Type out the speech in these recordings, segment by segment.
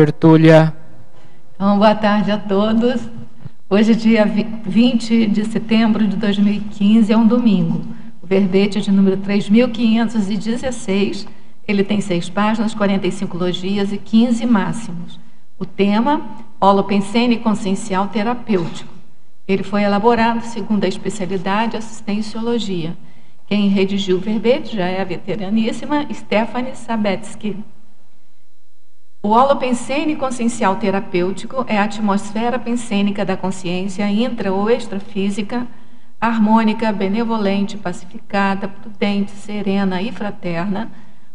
tertúlia. Então, boa tarde a todos. Hoje, dia 20 de setembro de 2015, é um domingo. O verbete é de número 3.516. Ele tem 6 páginas, 45 logias e 15 máximos. O tema, holopensene consciencial terapêutico. Ele foi elaborado segundo a especialidade assistenciologia. Quem redigiu o verbete já é a veteraníssima Stephanie Sabetsky. O holopensene consciencial terapêutico é a atmosfera pensênica da consciência intra ou extrafísica, harmônica, benevolente, pacificada, prudente, serena e fraterna,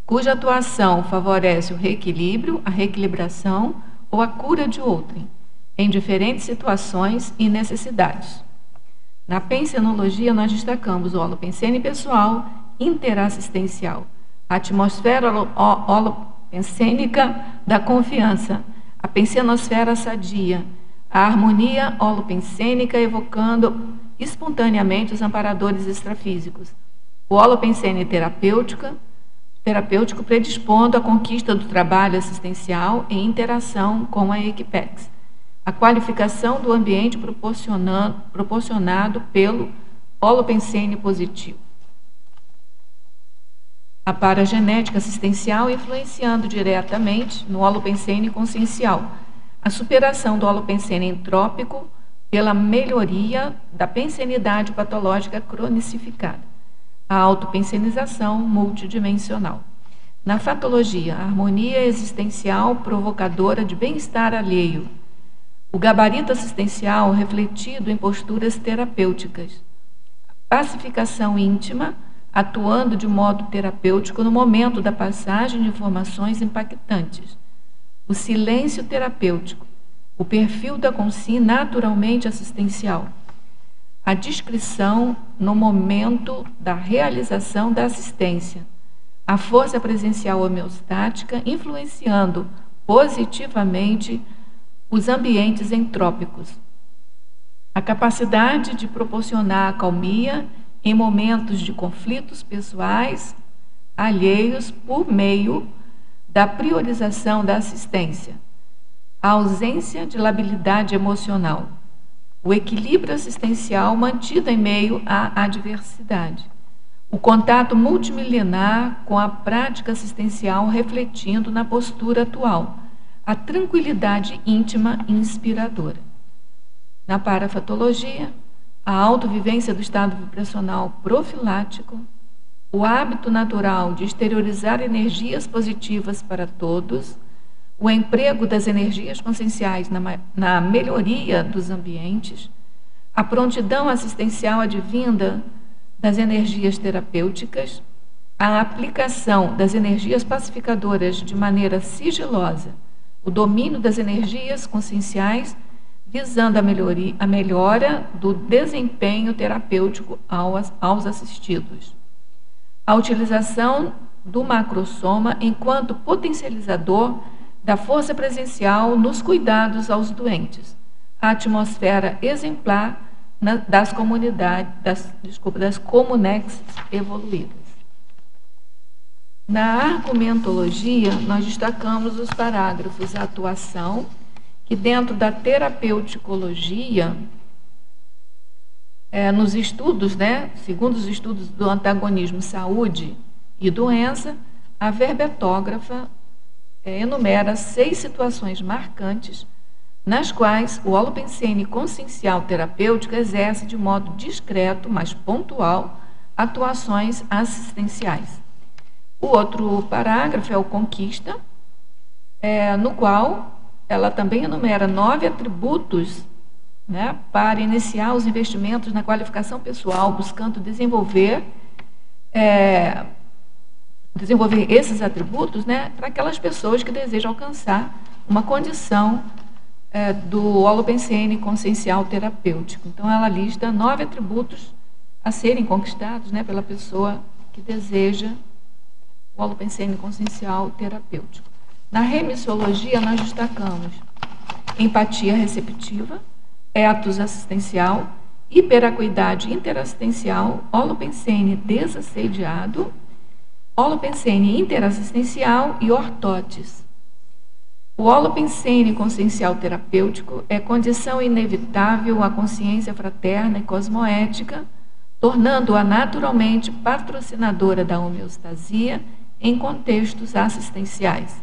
cuja atuação favorece o reequilíbrio, a reequilibração ou a cura de outrem, em diferentes situações e necessidades. Na pensenologia, nós destacamos o holopensene pessoal interassistencial, a atmosfera holopensênica da confiança, a pensenosfera sadia, a harmonia holopensênica evocando espontaneamente os amparadores extrafísicos, o holopensene terapêutico predispondo à conquista do trabalho assistencial em interação com a Equipex, a qualificação do ambiente proporcionado pelo holopensene positivo. A paragenética assistencial influenciando diretamente no holopensene consciencial, a superação do holopensene entrópico pela melhoria da pensenidade patológica cronicificada, a autopensenização multidimensional. Na fatologia, a harmonia existencial provocadora de bem-estar alheio, o gabarito assistencial refletido em posturas terapêuticas, a pacificação íntima atuando de modo terapêutico no momento da passagem de informações impactantes, o silêncio terapêutico, o perfil da consciência naturalmente assistencial, a discrição no momento da realização da assistência, a força presencial homeostática influenciando positivamente os ambientes entrópicos, a capacidade de proporcionar acalmia em momentos de conflitos pessoais alheios por meio da priorização da assistência, a ausência de labilidade emocional, o equilíbrio assistencial mantido em meio à adversidade, o contato multimilenar com a prática assistencial refletindo na postura atual, a tranquilidade íntima inspiradora. Na parafatologia, a autovivência do estado vibracional profilático, o hábito natural de exteriorizar energias positivas para todos, o emprego das energias conscienciais na melhoria dos ambientes, a prontidão assistencial advinda das energias terapêuticas, a aplicação das energias pacificadoras de maneira sigilosa, o domínio das energias conscienciais visando a melhora do desempenho terapêutico aos assistidos. A utilização do macrosoma enquanto potencializador da força presencial nos cuidados aos doentes. A atmosfera exemplar das comunex evoluídas. Na argumentologia, nós destacamos os parágrafos a atuação, que dentro da terapeuticologia, nos estudos, segundo os estudos do antagonismo saúde e doença, a verbetógrafa enumera 6 situações marcantes nas quais o holopensene consciencial terapêutico exerce de modo discreto, mas pontual, atuações assistenciais. O outro parágrafo é o conquista, no qual ela também enumera 9 atributos para iniciar os investimentos na qualificação pessoal, buscando desenvolver esses atributos para aquelas pessoas que desejam alcançar uma condição do holopensene consciencial terapêutico. Então, ela lista 9 atributos a serem conquistados pela pessoa que deseja o holopensene consciencial terapêutico. Na remissiologia, nós destacamos empatia receptiva, ethos assistencial, hiperacuidade interassistencial, holopensene desassediado, holopensene interassistencial e ortotes. O holopensene consciencial terapêutico é condição inevitável à consciência fraterna e cosmoética, tornando-a naturalmente patrocinadora da homeostasia em contextos assistenciais.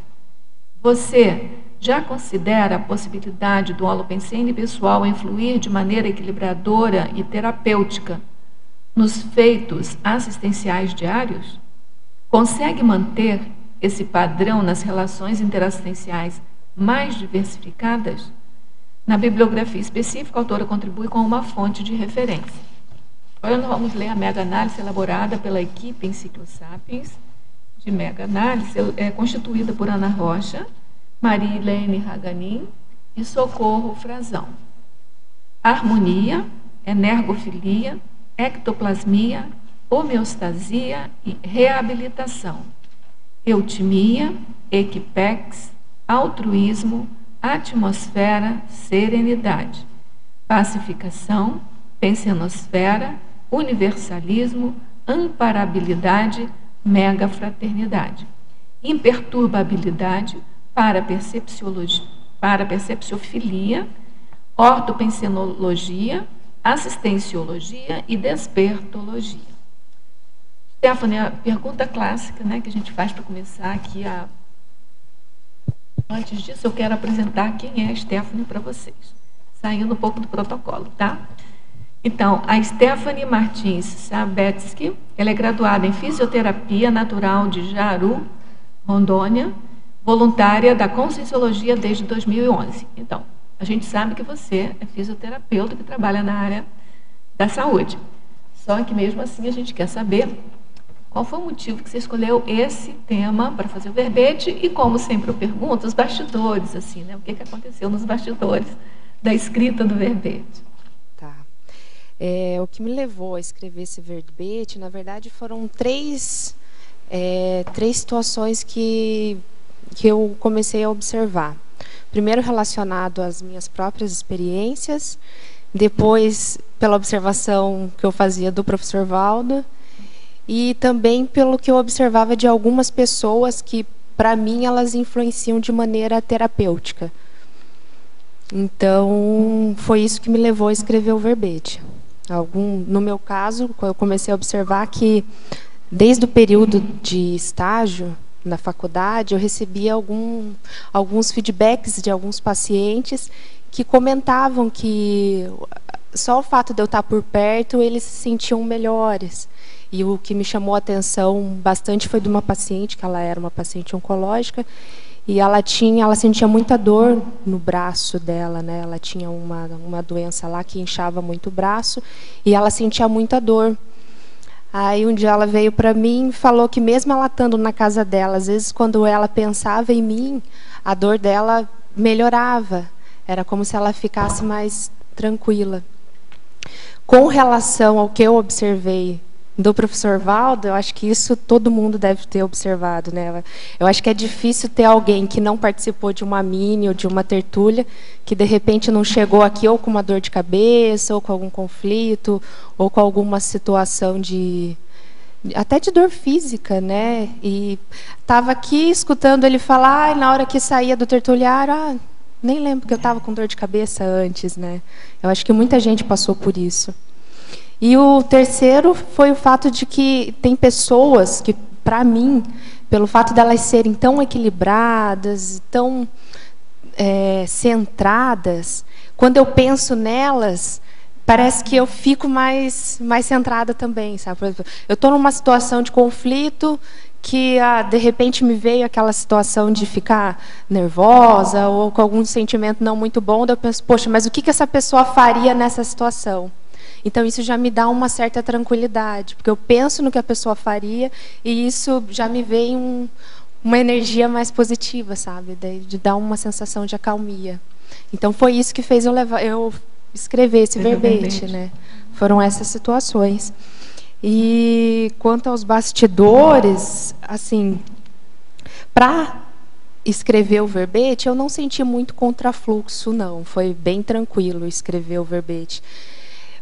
Você já considera a possibilidade do holopensene pessoal influir de maneira equilibradora e terapêutica nos feitos assistenciais diários? Consegue manter esse padrão nas relações interassistenciais mais diversificadas? Na bibliografia específica, a autora contribui com uma fonte de referência. Agora nós vamos ler a mega-análise elaborada pela equipe Enciclosapiens de mega-análise, constituída por Ana Rocha, Marilene Haganin e Socorro Frazão. Harmonia, energofilia, ectoplasmia, homeostasia e reabilitação. Eutimia, equipex, altruísmo, atmosfera, serenidade. Pacificação, pensenosfera, universalismo, amparabilidade, megafraternidade. Imperturbabilidade, parapercepciofilia, ortopensenologia, assistenciologia e despertologia. Stephanie, a pergunta clássica, né, que a gente faz para começar aqui. Antes disso, eu quero apresentar quem é a Stephanie para vocês, saindo um pouco do protocolo, tá? Então, a Stephanie Martins Sabetsky, ela é graduada em Fisioterapia Natural de Jaru, Rondônia, voluntária da Conscienciologia desde 2011. Então, a gente sabe que você é fisioterapeuta que trabalha na área da saúde. Só que mesmo assim a gente quer saber qual foi o motivo que você escolheu esse tema para fazer o verbete e, como sempre eu pergunto, os bastidores, assim, né? O que aconteceu nos bastidores da escrita do verbete. Tá. O que me levou a escrever esse verbete, na verdade, foram três situações que eu comecei a observar. Primeiro, relacionado às minhas próprias experiências, depois, pela observação que eu fazia do professor Valdo, e também pelo que eu observava de algumas pessoas que, para mim, elas influenciam de maneira terapêutica. Então, foi isso que me levou a escrever o verbete. No meu caso, eu comecei a observar que, desde o período de estágio na faculdade, eu recebia alguns feedbacks de alguns pacientes que comentavam que só o fato de eu estar por perto, eles se sentiam melhores. E o que me chamou a atenção bastante foi de uma paciente, que ela era uma paciente oncológica, e ela sentia muita dor no braço dela, né? Ela tinha uma doença lá que inchava muito o braço, e ela sentia muita dor. Aí um dia ela veio para mim e falou que mesmo ela estando na casa dela, às vezes quando ela pensava em mim, a dor dela melhorava. Era como se ela ficasse mais tranquila. Com relação ao que eu observei do professor Valdo, eu acho que isso todo mundo deve ter observado, né? Eu acho que é difícil ter alguém que não participou de uma mini ou de uma tertúlia, que de repente não chegou aqui ou com uma dor de cabeça, ou com algum conflito, ou com alguma situação até de dor física, né? E estava aqui escutando ele falar, e na hora que saía do tertuliário, nem lembro que eu estava com dor de cabeça antes, né? Eu acho que muita gente passou por isso. E o terceiro foi o fato de que tem pessoas que, para mim, pelo fato de elas serem tão equilibradas, tão centradas, quando eu penso nelas, parece que eu fico mais centrada também, sabe? Por exemplo, eu estou numa situação de conflito que, de repente, me veio aquela situação de ficar nervosa ou com algum sentimento não muito bom, daí eu penso, poxa, mas o que essa pessoa faria nessa situação? Então, isso já me dá uma certa tranquilidade, porque eu penso no que a pessoa faria e isso já me vem uma energia mais positiva, sabe? De dar uma sensação de acalmia. Então, foi isso que fez eu escrever esse verbete, né? Foram essas situações. E quanto aos bastidores, assim, para escrever o verbete, eu não senti muito contrafluxo, não. Foi bem tranquilo escrever o verbete.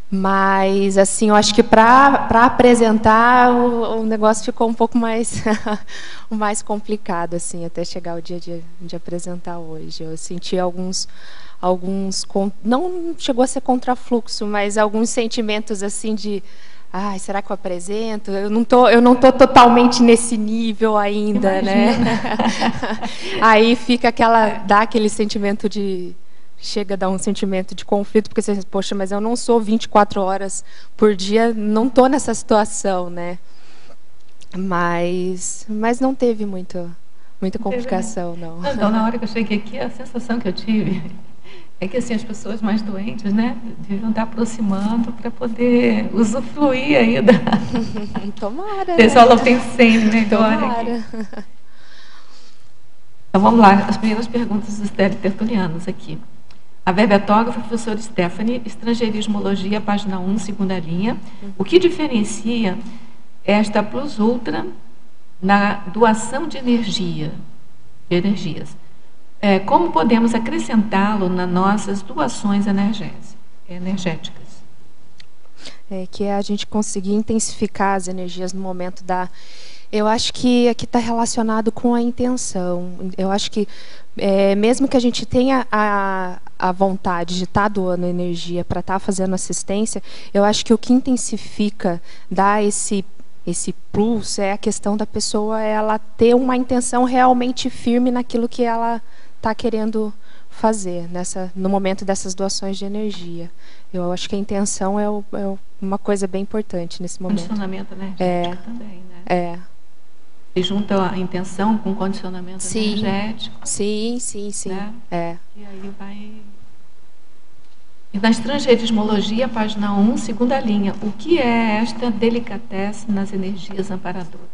Mas, assim, eu acho que para apresentar o negócio ficou um pouco mais, mais complicado, assim, até chegar o dia de apresentar hoje. Eu senti alguns, não chegou a ser contrafluxo, mas alguns sentimentos, assim, de, ai, será que eu apresento? Eu não tô totalmente nesse nível ainda, Imagina. né? Aí fica dá aquele sentimento de... Chega a dar um sentimento de conflito, porque você diz, poxa, mas eu não sou 24 horas por dia, não estou nessa situação, né? Mas não teve muita complicação, não. Então, na hora que eu cheguei aqui, a sensação que eu tive é que assim, as pessoas mais doentes, né, deviam estar aproximando para poder usufruir aí da... Tomara. Pessoal, eu pensei, né? Tomara. Então, vamos lá, as primeiras perguntas dos tertulianos aqui. A verbetógrafa, professora Stephanie, Estrangeirismologia, página 1, segunda linha. O que diferencia esta plus ultra na doação de energias? Como podemos acrescentá-lo nas nossas doações energéticas? Que é a gente conseguir intensificar as energias no momento da... Eu acho que aqui está relacionado com a intenção. Eu acho que, mesmo que a gente tenha a vontade de estar doando energia para estar fazendo assistência, eu acho que o que intensifica, dá esse plus, é a questão da pessoa ela ter uma intenção realmente firme naquilo que ela está querendo fazer no momento dessas doações de energia. Eu acho que a intenção é uma coisa bem importante nesse momento. Condicionamento energético também, né? E junta a intenção com condicionamento energético. Sim. Né? E aí vai... E na Estrangeirismologia, página 1, segunda linha. O que é esta delicatesse nas energias amparadoras?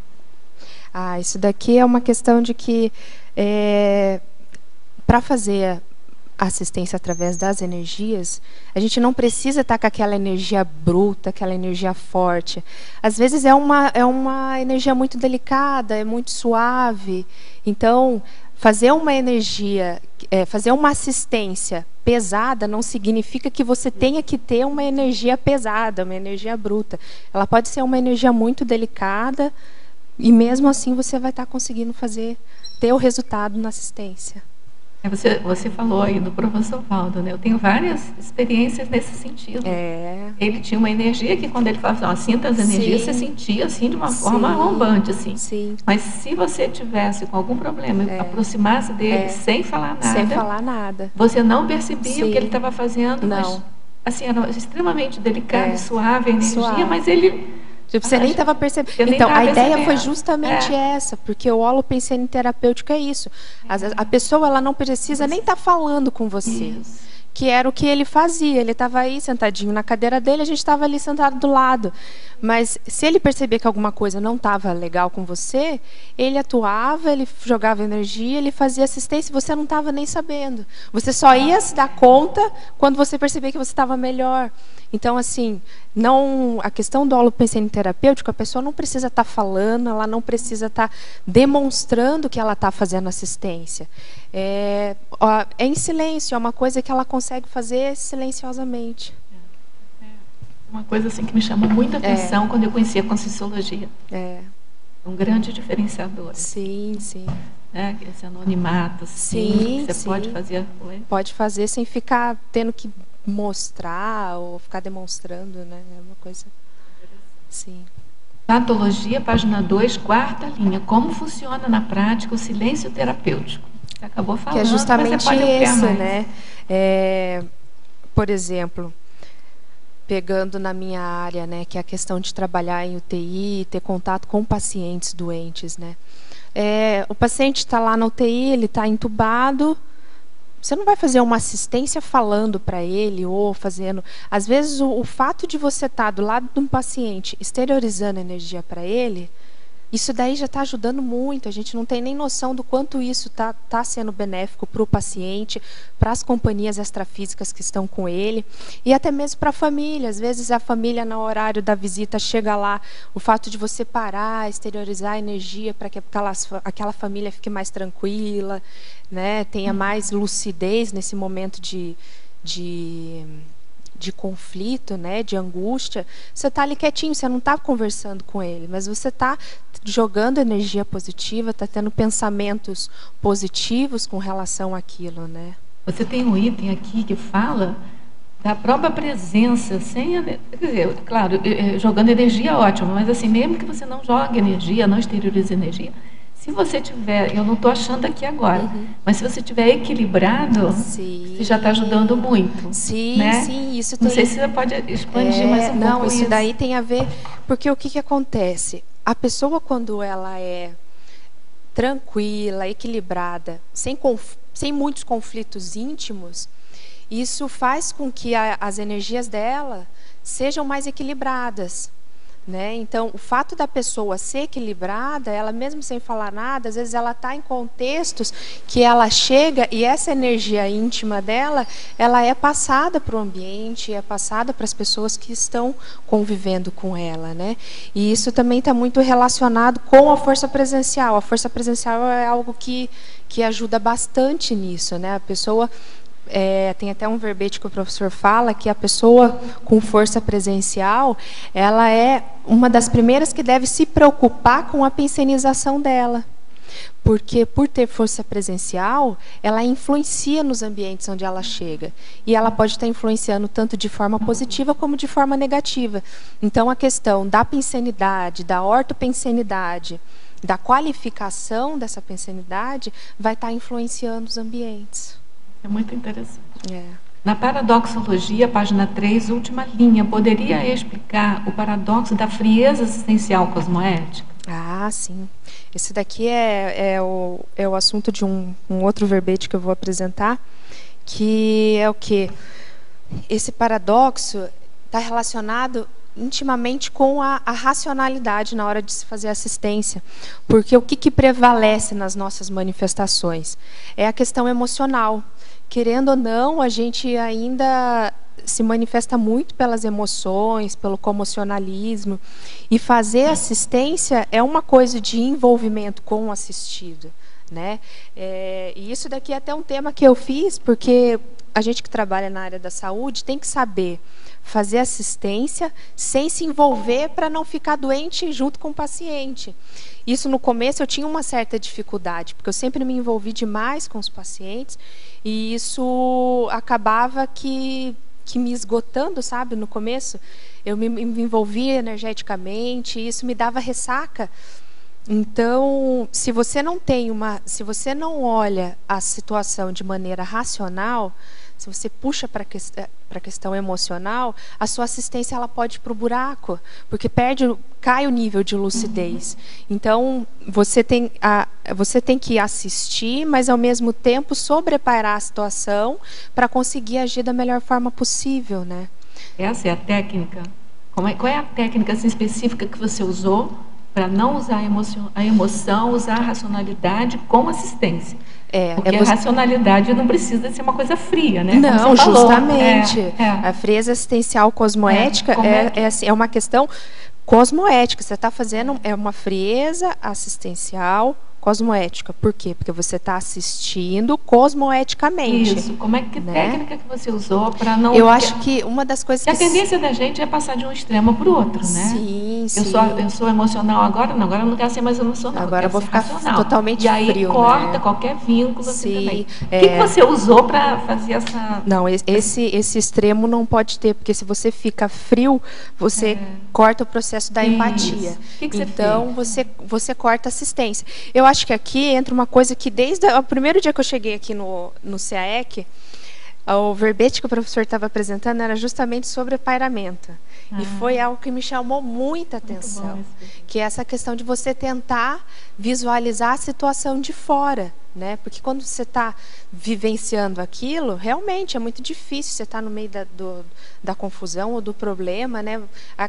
Isso daqui é uma questão de que, para fazer assistência através das energias, a gente não precisa estar com aquela energia bruta, aquela energia forte. Às vezes é uma energia muito delicada, é muito suave. Então, fazer uma energia, fazer uma assistência pesada não significa que você tenha que ter uma energia pesada, uma energia bruta. Ela pode ser uma energia muito delicada e mesmo assim você vai estar conseguindo ter o resultado na assistência. Você falou aí do professor Valdo, né? Eu tenho várias experiências nesse sentido. Ele tinha uma energia que quando ele falava, sinta as energias, você sentia assim de uma forma arrombante, assim. Sim. Mas se você tivesse com algum problema, aproximasse dele sem falar nada, você não percebia o que ele estava fazendo, mas assim, era extremamente delicado, suave a energia, mas ele... Você nem estava percebendo. Então, a ideia foi justamente essa, porque o holopensene terapêutico é isso. A pessoa ela não precisa nem estar falando com você. Isso. Que era o que ele fazia. Ele estava aí sentadinho na cadeira dele, a gente estava ali sentado do lado. Mas se ele perceber que alguma coisa não estava legal com você, ele atuava, ele jogava energia, ele fazia assistência e você não estava nem sabendo. Você só ia se dar conta quando você perceber que você estava melhor. Então, assim, a questão do holopensene terapêutico, a pessoa não precisa estar falando, ela não precisa estar demonstrando que ela está fazendo assistência. É em silêncio, é uma coisa que ela consegue fazer silenciosamente. Uma coisa assim que me chamou muita atenção quando eu conheci a Conscienciologia. Um grande diferenciador. Sim. Esse anonimato, assim, que você pode fazer. Pode fazer sem ficar tendo que mostrar ou ficar demonstrando, né? É uma coisa... Sim. Patologia, página 2, quarta linha. Como funciona na prática o silêncio terapêutico? Você acabou falando, que é justamente mas esse, né? Por exemplo, pegando na minha área, né, que é a questão de trabalhar em UTI, ter contato com pacientes doentes, né? O paciente está lá na UTI, ele está entubado. Você não vai fazer uma assistência falando para ele ou fazendo... Às vezes, o fato de você estar do lado de um paciente exteriorizando energia para ele, isso daí já está ajudando muito. A gente não tem nem noção do quanto isso tá sendo benéfico para o paciente, para as companhias extrafísicas que estão com ele e até mesmo para a família. Às vezes a família, no horário da visita, chega lá. O fato de você parar, exteriorizar a energia para que aquela família fique mais tranquila, né? Tenha mais lucidez nesse momento de de conflito, né, de angústia, você está ali quietinho, você não está conversando com ele, mas você está jogando energia positiva, está tendo pensamentos positivos com relação àquilo, né? Você tem um item aqui que fala da própria presença, quer dizer, claro, jogando energia é ótimo, mas assim, mesmo que você não jogue energia, não exteriorize energia, se você tiver, eu não estou achando aqui agora, mas se você tiver equilibrado, Sim. você já está ajudando muito. Sim, né? sim, isso não tem... sei se você pode expandir mais um pouco não, isso isso. daí tem a ver, porque o que acontece? A pessoa, quando ela é tranquila, equilibrada, sem muitos conflitos íntimos, isso faz com que as energias dela sejam mais equilibradas, né? Então, o fato da pessoa ser equilibrada, ela mesmo sem falar nada, às vezes ela está em contextos que ela chega e essa energia íntima dela, ela é passada para o ambiente, é passada para as pessoas que estão convivendo com ela, né? E isso também está muito relacionado com a força presencial. A força presencial é algo que ajuda bastante nisso, né? A pessoa... tem até um verbete que o professor fala que a pessoa com força presencial, ela é uma das primeiras que deve se preocupar com a pensenização dela. Porque, por ter força presencial, ela influencia nos ambientes onde ela chega. E ela pode estar influenciando tanto de forma positiva como de forma negativa. Então, a questão da pensenidade, da ortopensenidade, da qualificação dessa pensenidade, vai estar influenciando os ambientes. É muito interessante. Na paradoxologia, página 3, última linha, poderia explicar o paradoxo da frieza existencial cosmoética? Ah, sim. Esse daqui é o assunto de um outro verbete que eu vou apresentar, que é o quê? Esse paradoxo está relacionado intimamente com a racionalidade na hora de se fazer assistência. Porque o que prevalece nas nossas manifestações? É a questão emocional. Querendo ou não, a gente ainda se manifesta muito pelas emoções, pelo comocionalismo. E fazer assistência é uma coisa de envolvimento com o assistido, né? E isso daqui é até um tema que eu fiz, porque a gente que trabalha na área da saúde tem que saber fazer assistência sem se envolver para não ficar doente junto com o paciente. Isso no começo eu tinha uma certa dificuldade, porque eu sempre me envolvi demais com os pacientes e isso acabava que me esgotando, sabe? No começo eu me envolvia energeticamente e isso me dava ressaca. Então, se você não olha a situação de maneira racional, se você puxa para a questão emocional, a sua assistência ela pode ir para o buraco, porque cai o nível de lucidez. Então, você tem que assistir, mas ao mesmo tempo sobreparar a situação para conseguir agir da melhor forma possível, né? Essa é a técnica? Qual é a técnica assim, específica que você usou para não usar a emoção, usar a racionalidade com assistência? Porque a racionalidade não precisa ser uma coisa fria, né? Não, justamente. A frieza existencial cosmoética é uma questão cosmoética. Você está fazendo uma frieza assistencial cosmoética. Por quê? Porque você está assistindo cosmoeticamente. Isso. Como é que técnica que você usou para não... Eu acho que uma das coisas que... A tendência da gente é passar de um extremo para o outro, né? Sim, sim. Eu sou emocional agora eu não quero ser mais emocional. Agora eu vou ficar racional. totalmente frio, e aí corta qualquer vínculo assim também. O que você usou para fazer essa... Não, esse extremo não pode ter, porque se você fica frio, você corta o processo da empatia. O que você então, fez? você corta a assistência. Eu acho que aqui entra uma coisa que desde o primeiro dia que eu cheguei aqui no CAEC, o verbete que o professor estava apresentando era justamente sobre pairamento. E foi algo que me chamou muita atenção, que é essa questão de você tentar visualizar a situação de fora, né? Porque quando você está vivenciando aquilo, realmente é muito difícil, você está no meio da confusão ou do problema, né?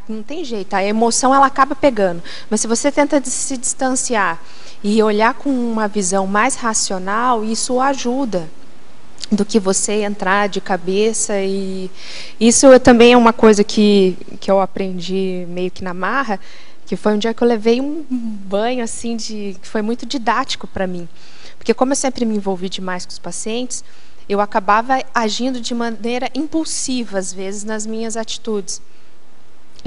Não tem jeito, a emoção ela acaba pegando. Mas se você tenta se distanciar e olhar com uma visão mais racional, isso ajuda do que você entrar de cabeça. E isso também é uma coisa que eu aprendi meio que na marra, que foi um dia que eu levei um banho assim que foi muito didático para mim, porque como eu sempre me envolvi demais com os pacientes, eu acabava agindo de maneira impulsiva, às vezes, nas minhas atitudes.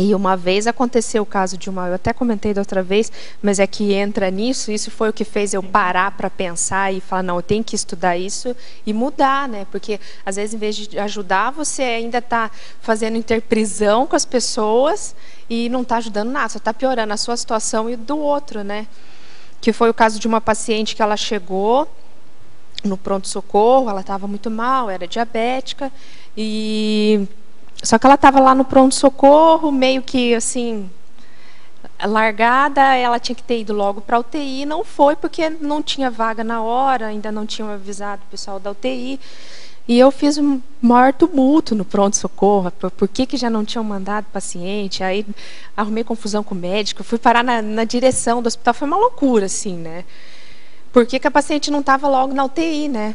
E uma vez aconteceu o caso de eu até comentei da outra vez, mas é que entra nisso, isso foi o que fez eu parar para pensar e falar, não, eu tenho que estudar isso e mudar, né? Porque, às vezes, em vez de ajudar, você ainda está fazendo interprisão com as pessoas e não está ajudando nada, só está piorando a sua situação e do outro, né? Que foi o caso de uma paciente que ela chegou no pronto-socorro, ela estava muito mal, era diabética, só que ela estava lá no pronto-socorro, meio que assim, largada, ela tinha que ter ido logo para a UTI, não foi porque não tinha vaga na hora, ainda não tinham avisado o pessoal da UTI. E eu fiz um maior tumulto no pronto-socorro, por que já não tinham mandado paciente, aí arrumei confusão com o médico, fui parar na direção do hospital, foi uma loucura, assim, né? Por que a paciente não estava logo na UTI, né?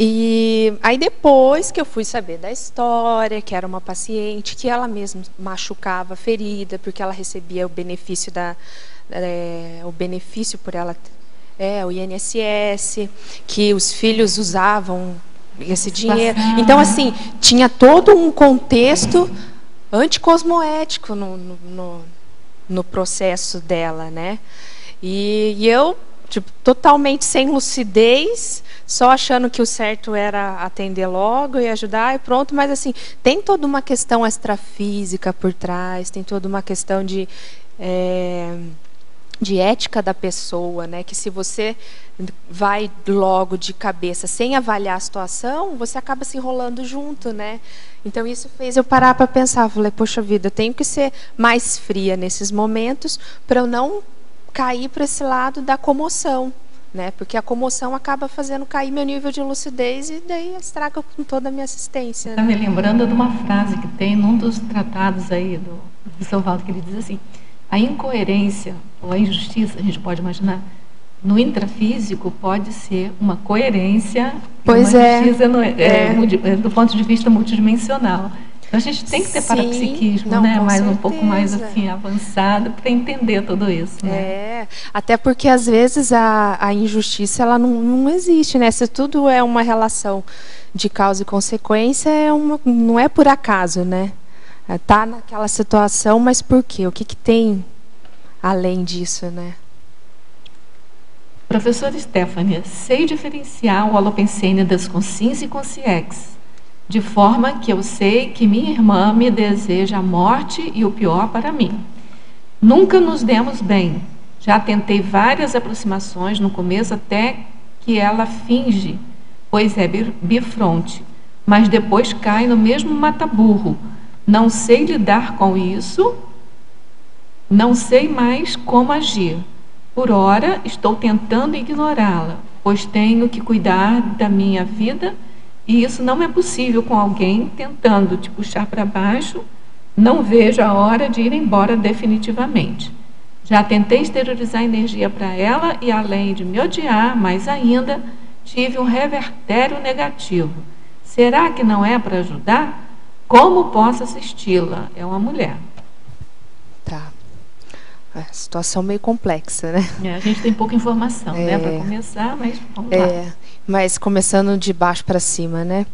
E aí depois que eu fui saber da história, que era uma paciente que ela mesma machucava a ferida, porque ela recebia o benefício o benefício por ela, o INSS, que os filhos usavam esse dinheiro. Então, assim, tinha todo um contexto anticosmoético no processo dela, né? E eu, tipo, totalmente sem lucidez, só achando que o certo era atender logo e ajudar e pronto, mas assim, tem toda uma questão extrafísica por trás, tem toda uma questão de ética da pessoa, né? Que se você vai logo de cabeça sem avaliar a situação, você acaba se enrolando junto, né? Então isso fez eu parar para pensar, falei, poxa vida, eu tenho que ser mais fria nesses momentos para eu não cair para esse lado da comoção, né? Porque a comoção acaba fazendo cair meu nível de lucidez e daí estraga com toda a minha assistência. Está me lembrando de uma frase que tem num dos tratados aí do São Valdo, que ele diz assim: a incoerência ou a injustiça, a gente pode imaginar, no intrafísico pode ser uma coerência, pois uma justiça do ponto de vista multidimensional. Então a gente tem que ter parapsiquismo, não, né? Mais certeza. Um pouco mais assim avançado para entender tudo isso, né? Até porque às vezes a injustiça ela não existe, né? Se tudo é uma relação de causa e consequência, não é por acaso, né? Tá naquela situação, mas por quê? O que tem além disso, né? Professora Stephanie, sei diferenciar o holopensene das consciência e consciex, de forma que eu sei que minha irmã me deseja a morte e o pior para mim. Nunca nos demos bem. Já tentei várias aproximações no começo até que ela finge, pois é bifronte, mas depois cai no mesmo mata-burro. Não sei lidar com isso, não sei mais como agir. Por ora, estou tentando ignorá-la, pois tenho que cuidar da minha vida e isso não é possível com alguém tentando te puxar para baixo. Não vejo a hora de ir embora definitivamente. Já tentei exteriorizar energia para ela e, além de me odiar mais ainda, tive um revertério negativo. Será que não é para ajudar? Como posso assisti-la? É uma mulher. Tá. A situação meio complexa, né? A gente tem pouca informação, né? Para começar, mas vamos lá. Mas começando de baixo para cima, né?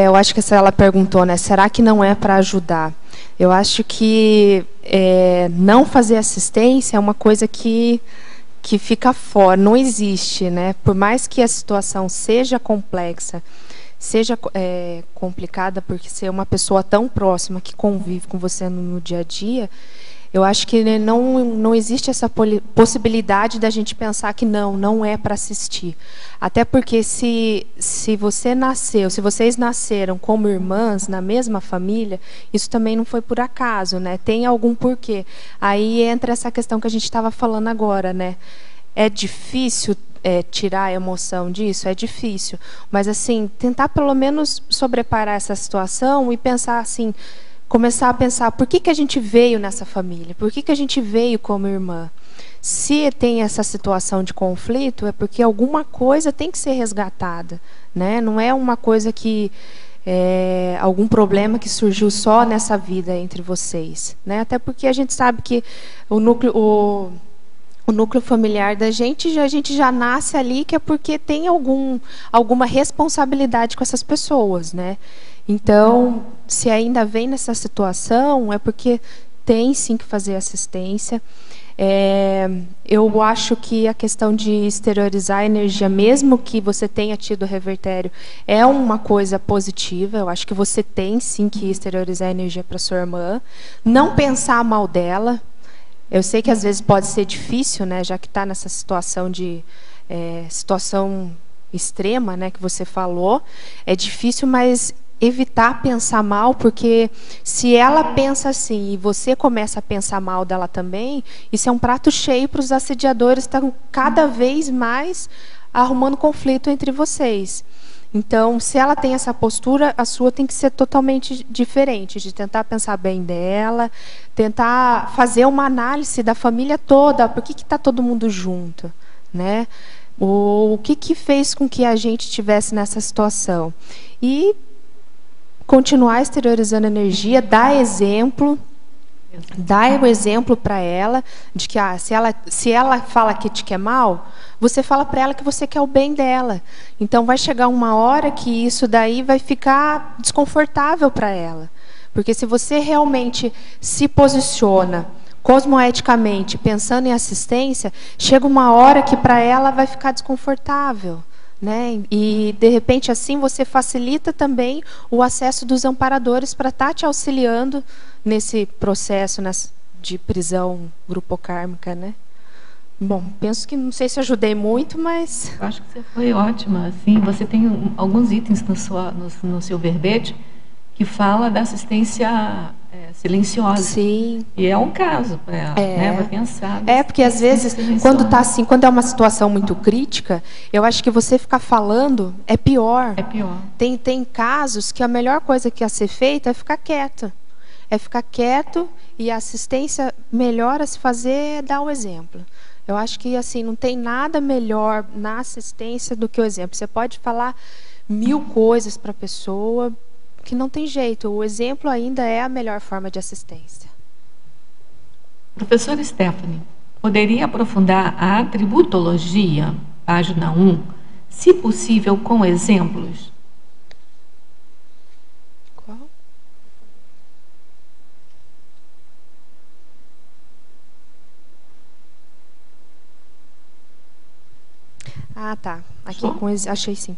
Eu acho que ela perguntou, né? Será que não é para ajudar? Eu acho que não fazer assistência é uma coisa que fica fora, não existe, né? Por mais que a situação seja complexa, seja complicada, porque ser uma pessoa tão próxima que convive com você no dia a dia, eu acho que não existe essa possibilidade da gente pensar que não é para assistir. Até porque se vocês nasceram como irmãs na mesma família, isso também não foi por acaso, né? Tem algum porquê. Aí entra essa questão que a gente estava falando agora, né? É difícil tirar a emoção disso? É difícil. Mas, assim, tentar pelo menos sobreparar essa situação e pensar assim, começar a pensar por que a gente veio nessa família, por que a gente veio como irmã. Se tem essa situação de conflito, é porque alguma coisa tem que ser resgatada, né? Não é uma coisa que algum problema que surgiu só nessa vida entre vocês, né? Até porque a gente sabe que o o núcleo familiar da gente, a gente já nasce ali, que é porque tem alguma responsabilidade com essas pessoas, né? Então, se ainda vem nessa situação, é porque tem sim que fazer assistência. Eu acho que a questão de exteriorizar a energia, mesmo que você tenha tido revertério, é uma coisa positiva. Eu acho que você tem sim que exteriorizar a energia para sua irmã. Não pensar mal dela. Eu sei que às vezes pode ser difícil, né, já que está nessa situação de situação extrema, né, que você falou. É difícil, mas evitar pensar mal, porque se ela pensa assim e você começa a pensar mal dela também, isso é um prato cheio para os assediadores, estão cada vez mais arrumando conflito entre vocês. Então, se ela tem essa postura, a sua tem que ser totalmente diferente, de tentar pensar bem dela, tentar fazer uma análise da família toda, por que está todo mundo junto, né? O que fez com que a gente estivesse nessa situação? E continuar exteriorizando energia, dar exemplo, dar o exemplo para ela, de que se ela fala que te quer mal, você fala para ela que você quer o bem dela. Então vai chegar uma hora que isso daí vai ficar desconfortável para ela. Porque se você realmente se posiciona cosmoeticamente, pensando em assistência, chega uma hora que para ela vai ficar desconfortável. Né? E, de repente, assim, você facilita também o acesso dos amparadores para estar te auxiliando nesse processo de prisão grupocármica, né? Bom, penso que, não sei se ajudei muito, mas... Eu acho que você foi ótima. Assim, você tem alguns itens no seu verbete que fala da assistência silenciosa. Sim. E é um caso para ela, né? Vai pensar. Porque às vezes, quando tá assim, quando é uma situação muito crítica, eu acho que você ficar falando é pior. É pior. Tem casos que a melhor coisa que a ser feita é ficar quieto. É ficar quieto, e a assistência melhor a se fazer é dar o exemplo. Eu acho que assim não tem nada melhor na assistência do que o exemplo. Você pode falar 1000 coisas para a pessoa, que não tem jeito. O exemplo ainda é a melhor forma de assistência. Professora Stephanie, poderia aprofundar a atributologia, página 1, se possível com exemplos? Qual? Ah, tá. Aqui achei sim.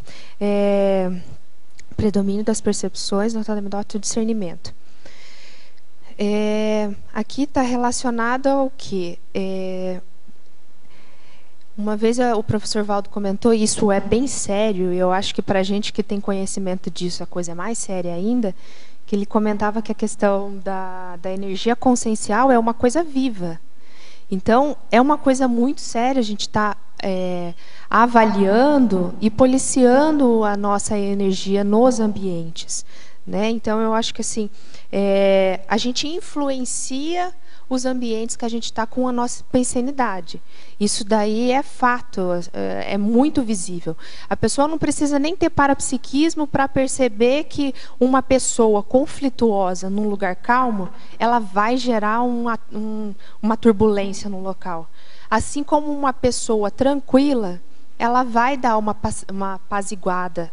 Predomínio das percepções, notadamente do discernimento. Aqui está relacionado ao quê? Uma vez o professor Valdo comentou, e isso é bem sério, e eu acho que para a gente que tem conhecimento disso, a coisa é mais séria ainda, que ele comentava que a questão da energia consciencial é uma coisa viva. Então, é uma coisa muito séria a gente estar avaliando e policiando a nossa energia nos ambientes, né? Então, eu acho que assim, a gente influencia os ambientes que a gente está com a nossa pensenidade. Isso daí é fato, é muito visível. A pessoa não precisa nem ter parapsiquismo para perceber que uma pessoa conflituosa num lugar calmo, ela vai gerar uma turbulência no local. Assim como uma pessoa tranquila, ela vai dar uma apaziguada,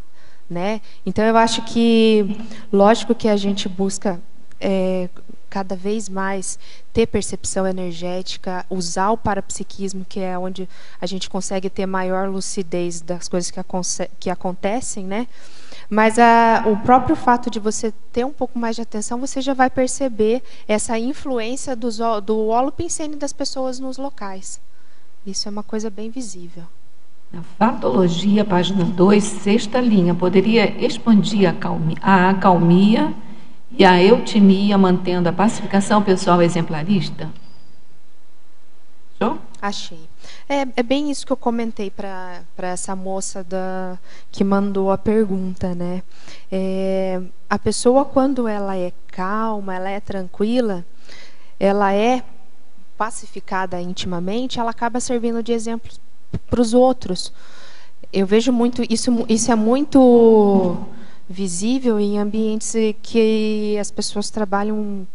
né? Então, eu acho que, lógico que a gente busca cada vez mais ter percepção energética, usar o parapsiquismo, que é onde a gente consegue ter maior lucidez das coisas que acontecem, né? Mas o próprio fato de você ter um pouco mais de atenção, você já vai perceber essa influência do holopensene das pessoas nos locais. Isso é uma coisa bem visível. Na fatologia, página 2, sexta linha, poderia expandir a acalmia e a eutimia, mantendo a pacificação pessoal exemplarista? Show? Achei. É bem isso que eu comentei para essa moça que mandou a pergunta, né? A pessoa, quando ela é calma, ela é tranquila, ela é pacificada intimamente, ela acaba servindo de exemplo para os outros. Eu vejo muito isso é muito visível em ambientes que as pessoas trabalham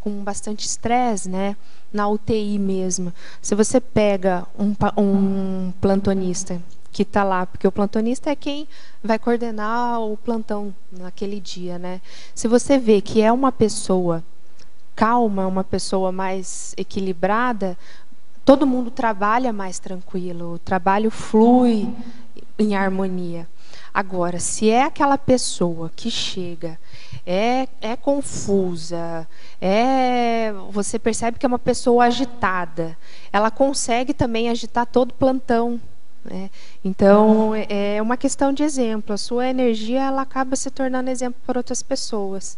com bastante estresse, né? Na UTI mesmo. Se você pega um plantonista que está lá, porque o plantonista é quem vai coordenar o plantão naquele dia, né? Se você vê que é uma pessoa calma, uma pessoa mais equilibrada, todo mundo trabalha mais tranquilo, o trabalho flui em harmonia. Agora, se é aquela pessoa que chega, é confusa, você percebe que é uma pessoa agitada, ela consegue também agitar todo o plantão, né? Então, é uma questão de exemplo. A sua energia ela acaba se tornando exemplo para outras pessoas.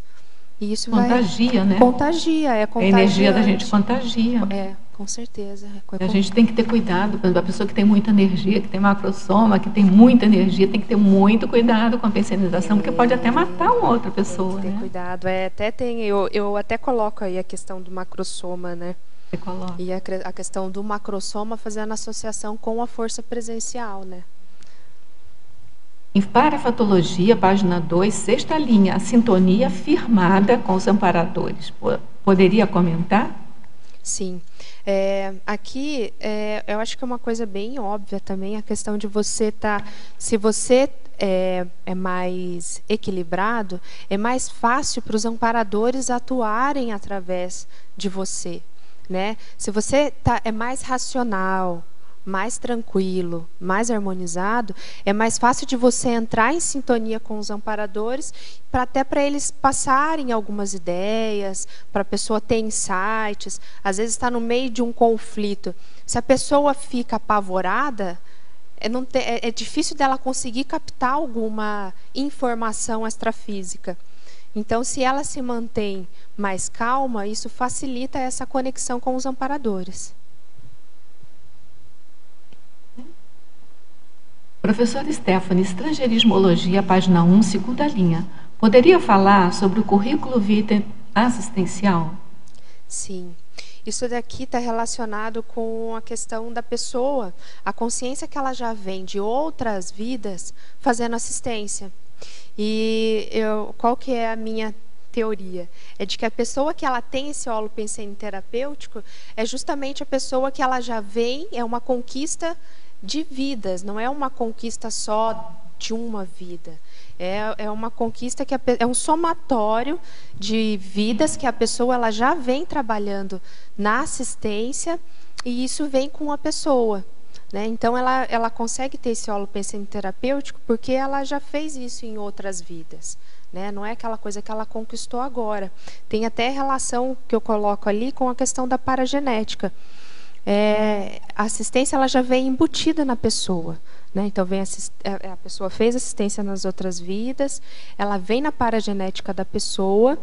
E isso contagia, né? Contagia, é contagiante. A energia da gente contagia. Com certeza. A gente tem que ter cuidado. Por exemplo, a pessoa que tem muita energia, que tem macrosoma, que tem muita energia, tem que ter muito cuidado com a pensenização, porque pode até matar uma outra pessoa. Tem que ter cuidado. Eu até coloco aí a questão do macrosoma, né? Você coloca. E a questão do macrosoma fazendo associação com a força presencial, né? Em Parafatologia, página 2, sexta linha, a sintonia firmada com os amparadores. Poderia comentar? Sim. Aqui, eu acho que é uma coisa bem óbvia também, a questão de você estar... Se você é mais equilibrado, é mais fácil para os amparadores atuarem através de você, né? Se você é mais racional, mais tranquilo, mais harmonizado, é mais fácil de você entrar em sintonia com os amparadores, até para eles passarem algumas ideias, para a pessoa ter insights. Às vezes está no meio de um conflito. Se a pessoa fica apavorada, é difícil dela conseguir captar alguma informação extrafísica. Então, se ela se mantém mais calma, isso facilita essa conexão com os amparadores. Professora Stephanie, Estrangeirismologia, página 1, segunda linha. Poderia falar sobre o currículo vitae assistencial? Sim. Isso daqui está relacionado com a questão da pessoa, a consciência que ela já vem de outras vidas fazendo assistência. E qual que é a minha teoria? É de que a pessoa que ela tem esse holopensene terapêutico é justamente a pessoa que ela já vem, é uma conquista de vidas, não é uma conquista só de uma vida. É uma conquista que é um somatório de vidas que a pessoa ela já vem trabalhando na assistência e isso vem com a pessoa, né? Então ela consegue ter esse holopensene terapêutico porque ela já fez isso em outras vidas, né? Não é aquela coisa que ela conquistou agora. Tem até relação que eu coloco ali com a questão da paragenética. A assistência ela já vem embutida na pessoa, né? Então a pessoa fez assistência nas outras vidas, ela vem na paragenética da pessoa.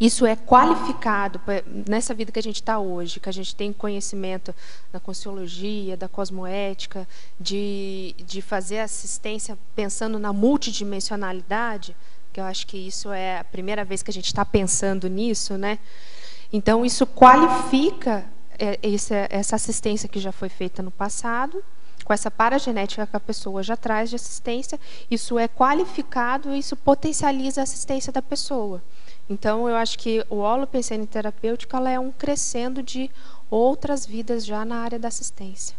Isso é qualificado nessa vida que a gente está hoje, que a gente tem conhecimento da Conscienciologia, da cosmoética, de fazer assistência pensando na multidimensionalidade, que eu acho que isso é a primeira vez que a gente está pensando nisso, né? Então isso qualifica essa assistência que já foi feita no passado, com essa paragenética que a pessoa já traz de assistência, isso é qualificado e isso potencializa a assistência da pessoa. Então, eu acho que o holopensene terapêutico ela é um crescendo de outras vidas já na área da assistência.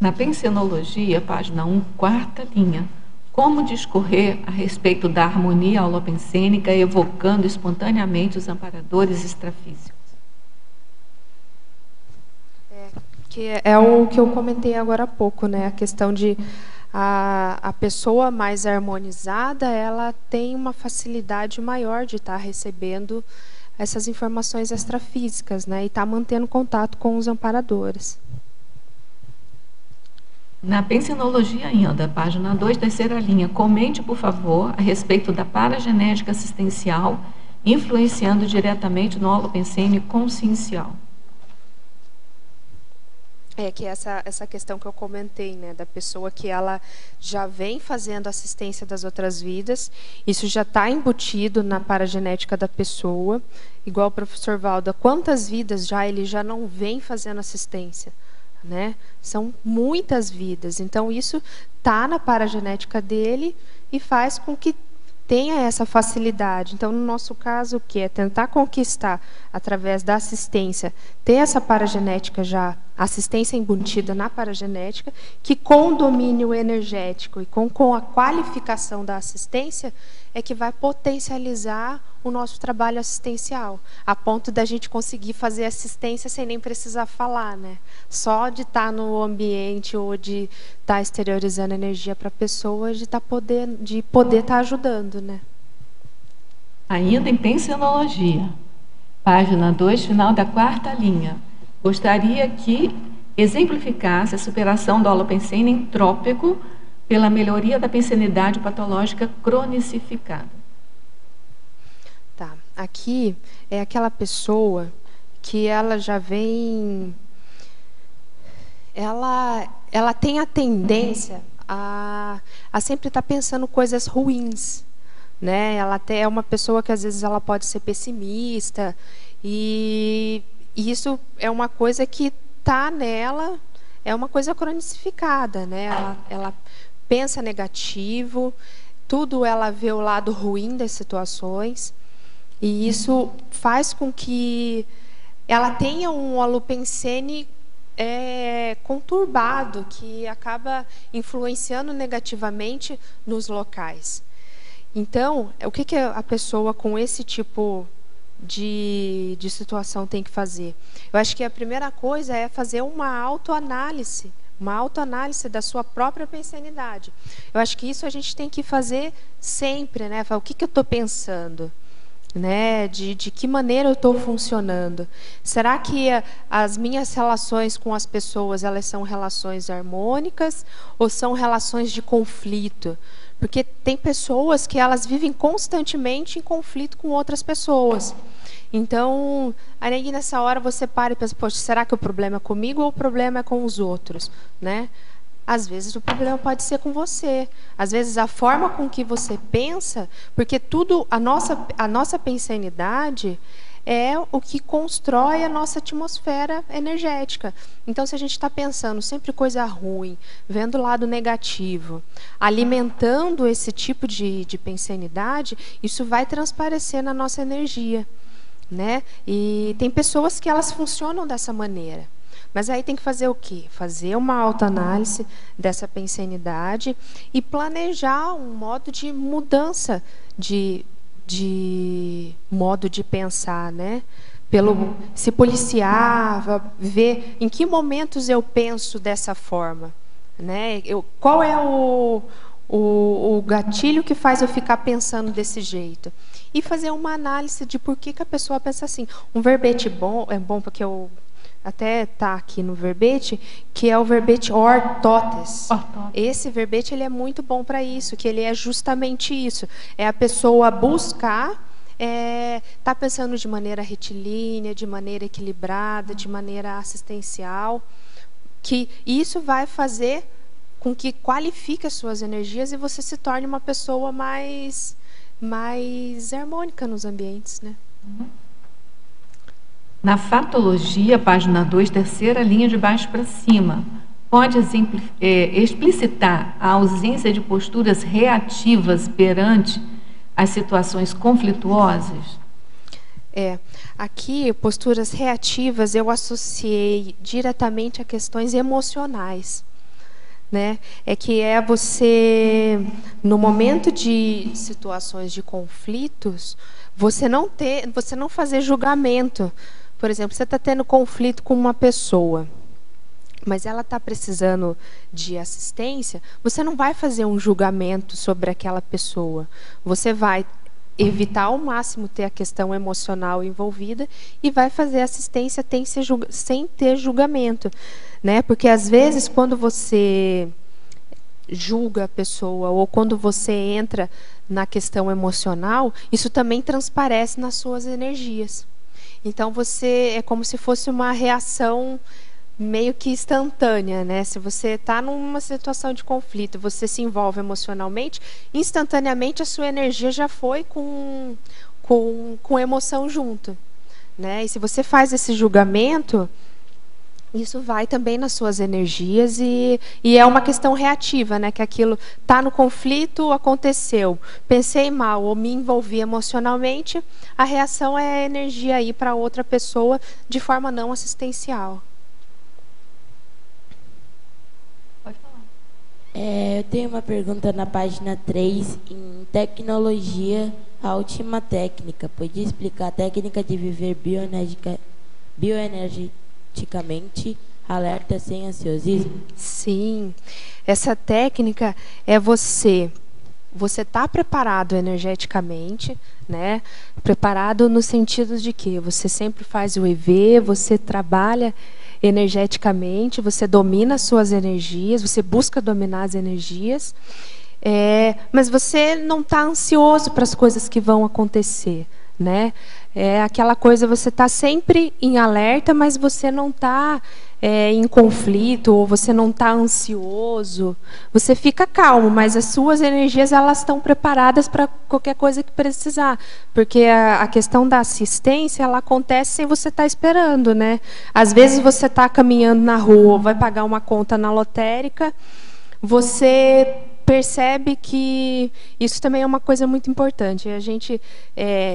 Na Pensenologia, página 1, quarta linha, como discorrer a respeito da harmonia holopensênica evocando espontaneamente os amparadores extrafísicos? Que é o que eu comentei agora há pouco, né? A questão de a pessoa mais harmonizada, ela tem uma facilidade maior de estar recebendo essas informações extrafísicas, né? E estar mantendo contato com os amparadores. Na Pensenologia ainda, página 2, terceira linha, comente, por favor, a respeito da paragenética assistencial influenciando diretamente no holopensene consciencial. Que essa questão que eu comentei, né, da pessoa que ela já vem fazendo assistência das outras vidas, isso já está embutido na paragenética da pessoa, igual o professor Valda, quantas vidas já ele já não vem fazendo assistência, né? São muitas vidas, então isso está na paragenética dele e faz com que tenha essa facilidade. Então, no nosso caso, o que é tentar conquistar, através da assistência, ter essa paragenética já, assistência embutida na paragenética, que com o domínio energético e com a qualificação da assistência, é que vai potencializar o nosso trabalho assistencial, a ponto da gente conseguir fazer assistência sem nem precisar falar, né? Só de estar no ambiente ou de estar exteriorizando energia para a pessoa, de poder estar ajudando, né? Ainda em pensionologia, página 2, final da 4ª linha. Gostaria que exemplificasse a superação do holopensene entrópico pela melhoria da pensenidade patológica cronicificada. Tá. Aqui é aquela pessoa que ela já vem... Ela tem a tendência a sempre estar pensando coisas ruins, né? Ela até é uma pessoa que às vezes ela pode ser pessimista, e isso é uma coisa que está nela, é uma coisa cronicificada, né? Ela pensa negativo, tudo ela vê o lado ruim das situações, e isso faz com que ela tenha um holopensene conturbado, que acaba influenciando negativamente nos locais. Então, o que a pessoa com esse tipo de situação tem que fazer? Eu acho que a primeira coisa é fazer uma autoanálise da sua própria pensenidade. Eu acho que isso a gente tem que fazer sempre, né? O que eu estou pensando? Né? De que maneira eu estou funcionando? Será que as minhas relações com as pessoas, elas são relações harmônicas ou são relações de conflito? Porque tem pessoas que elas vivem constantemente em conflito com outras pessoas. Então, aí nessa hora você para e pensa, poxa, será que o problema é comigo ou o problema é com os outros? Né? Às vezes o problema pode ser com você. Às vezes a forma com que você pensa, porque tudo, a nossa pensenidade é o que constrói a nossa atmosfera energética. Então, se a gente está pensando sempre coisa ruim, vendo o lado negativo, alimentando esse tipo de pensenidade, isso vai transparecer na nossa energia, né? E tem pessoas que elas funcionam dessa maneira. Mas aí tem que fazer o quê? Fazer uma autoanálise dessa pensenidade e planejar um modo de mudança de modo de pensar, né? Se policiar, ver em que momentos eu penso dessa forma, né? Qual é o gatilho que faz eu ficar pensando desse jeito? E fazer uma análise de por que a pessoa pensa assim. Um verbete bom, é bom porque eu até está aqui no verbete, que é o verbete ortotes. Esse verbete ele é muito bom para isso, que ele é justamente isso. É a pessoa buscar, tá pensando de maneira retilínea, de maneira equilibrada, de maneira assistencial, que isso vai fazer com que qualifique as suas energias e você se torne uma pessoa mais harmônica nos ambientes, né? Na fatologia, página 2, 3ª linha de baixo para cima, pode explicitar a ausência de posturas reativas perante as situações conflituosas? Aqui, posturas reativas eu associei diretamente a questões emocionais, né? Que é você, no momento de situações de conflitos, você não fazer julgamento. Por exemplo, você está tendo conflito com uma pessoa, mas ela está precisando de assistência, você não vai fazer um julgamento sobre aquela pessoa. Você vai evitar ao máximo ter a questão emocional envolvida e vai fazer assistência sem ter julgamento, né? Porque às vezes quando você julga a pessoa ou quando você entra na questão emocional, isso também transparece nas suas energias. Então é como se fosse uma reação meio que instantânea, né? Se você está numa situação de conflito, você se envolve emocionalmente, instantaneamente a sua energia já foi com emoção junto, né? E se você faz esse julgamento, Isso vai também nas suas energias e é uma questão reativa, né? Que aquilo está no conflito, aconteceu, pensei mal ou me envolvi emocionalmente, a reação é a energia aí para outra pessoa de forma não assistencial. Pode falar. Eu tenho uma pergunta na página 3, em tecnologia, a última técnica. Podia explicar a técnica de viver bioenergeticamente alerta sem ansiosismo? Sim, essa técnica é você está preparado energeticamente, né? Preparado no sentido de que você sempre faz o EV, você trabalha energeticamente, você domina as suas energias, você busca dominar as energias, mas você não está ansioso para as coisas que vão acontecer, né? É aquela coisa, você está sempre em alerta, mas você não está em conflito, ou você não está ansioso. Você fica calmo, mas as suas energias elas estão preparadas para qualquer coisa que precisar. Porque a questão da assistência, ela acontece sem você estar esperando, né? Às vezes você está caminhando na rua, vai pagar uma conta na lotérica, você percebe que isso também é uma coisa muito importante. A gente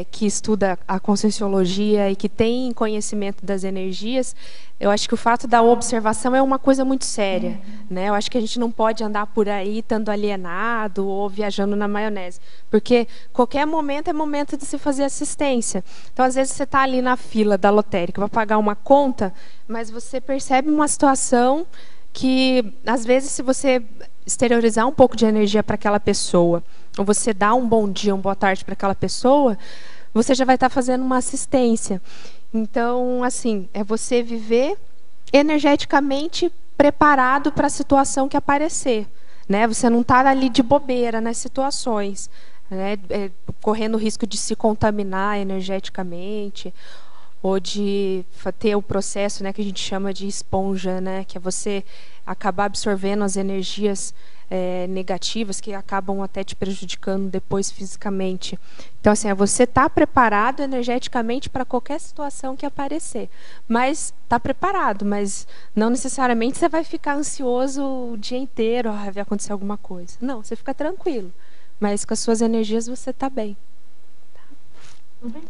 que estuda a conscienciologia e que tem conhecimento das energias, eu acho que o fato da observação é uma coisa muito séria, né? Eu acho que a gente não pode andar por aí estando alienado ou viajando na maionese, porque qualquer momento é momento de se fazer assistência. Então, às vezes, você está ali na fila da lotérica, vai pagar uma conta, mas você percebe uma situação que, às vezes, se você exteriorizar um pouco de energia para aquela pessoa, ou você dá um bom dia, uma boa tarde para aquela pessoa, você já vai estar fazendo uma assistência. Então, assim, é você viver energeticamente preparado para a situação que aparecer, né? Você não está ali de bobeira nas situações, né? Correndo o risco de se contaminar energeticamente, ou de ter o processo, né, que a gente chama de esponja, né, que é você acabar absorvendo as energias negativas que acabam até te prejudicando depois fisicamente. Então, assim, é você estar preparado energeticamente para qualquer situação que aparecer. Mas está preparado, mas não necessariamente você vai ficar ansioso o dia inteiro, vai acontecer alguma coisa. Não, você fica tranquilo. Mas com as suas energias você está bem. Tá? Tudo bem?